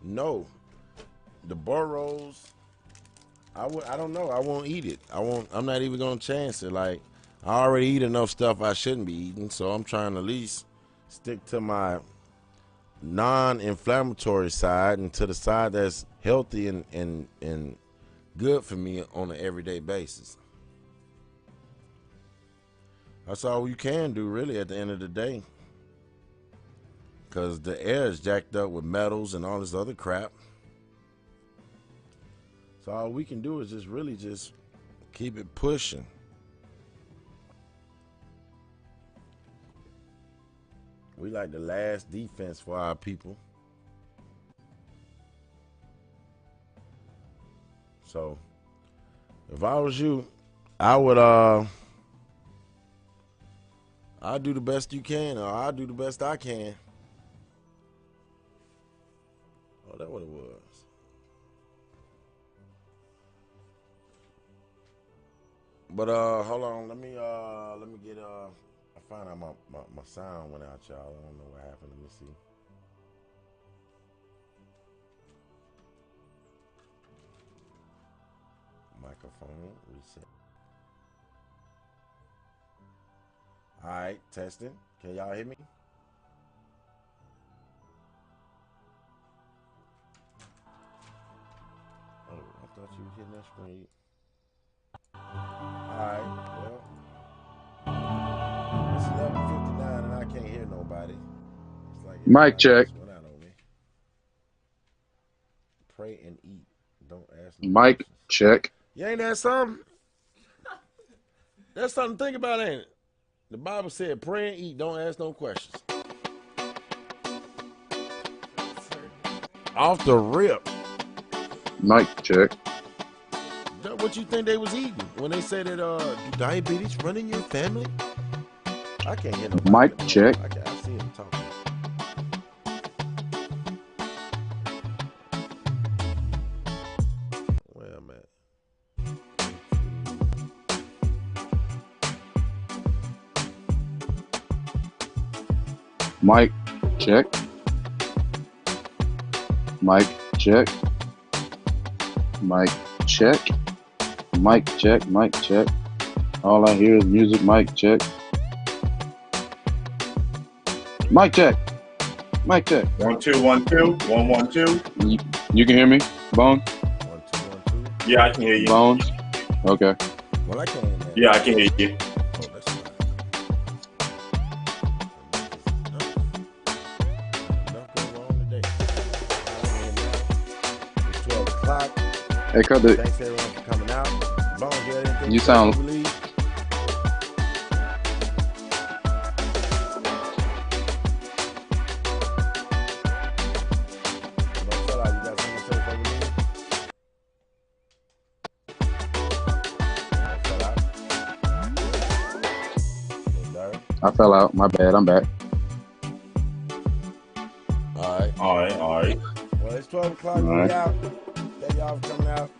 no. The burros, I don't know. I won't eat it. I won't. I'm not even gonna chance it. Like I already eat enough stuff I shouldn't be eating, so I'm trying to at least stick to my non-inflammatory side and to the side that's healthy and good for me on an everyday basis. That's all you can do really at the end of the day. Cause the air is jacked up with metals and all this other crap. So all we can do is just really just keep it pushing. We like the last defense for our people. So if I was you, I would I'll do the best you can, or I'll do the best I can. Oh, that's what it was. But hold on, let me get I find out my sound went out, y'all. I don't know what happened. Let me see. Microphone reset. All right, testing. Can y'all hear me? Oh, I thought you were hitting that screen. All right, well, it's 11:59 and I can't hear nobody. It's like Mic check. went out on me. Pray and eat. Don't ask no Mic questions. check. You ain't that something? That's something to think about, ain't it? The Bible said, pray and eat, don't ask no questions. Off the rip. Mic check. That what you think they was eating when they said that do diabetes run in your family? I can't hear nobody. Mic check. I see him talking. Where am I? Mic check. Mic check. Mic check. Mic check. Mic check. All I hear is music. Mic check. Mic check. Mic check. 1 2 1 2 1 1 2. You can hear me, Bones? 1 2 1 2. Yeah, I can hear you. Bones. Okay. Well, I can't hear that. Yeah, I can hear you. Oh, that's fine. Enough going on today. It's 12 o'clock. Hey, cut it. Thanks everyone for coming out. Bones, you had anything You to say sound- before we leave? I fell out. My bad. I'm back. All right. All right. Well, it's 12 o'clock. All right. We out. Thank y'all for coming out.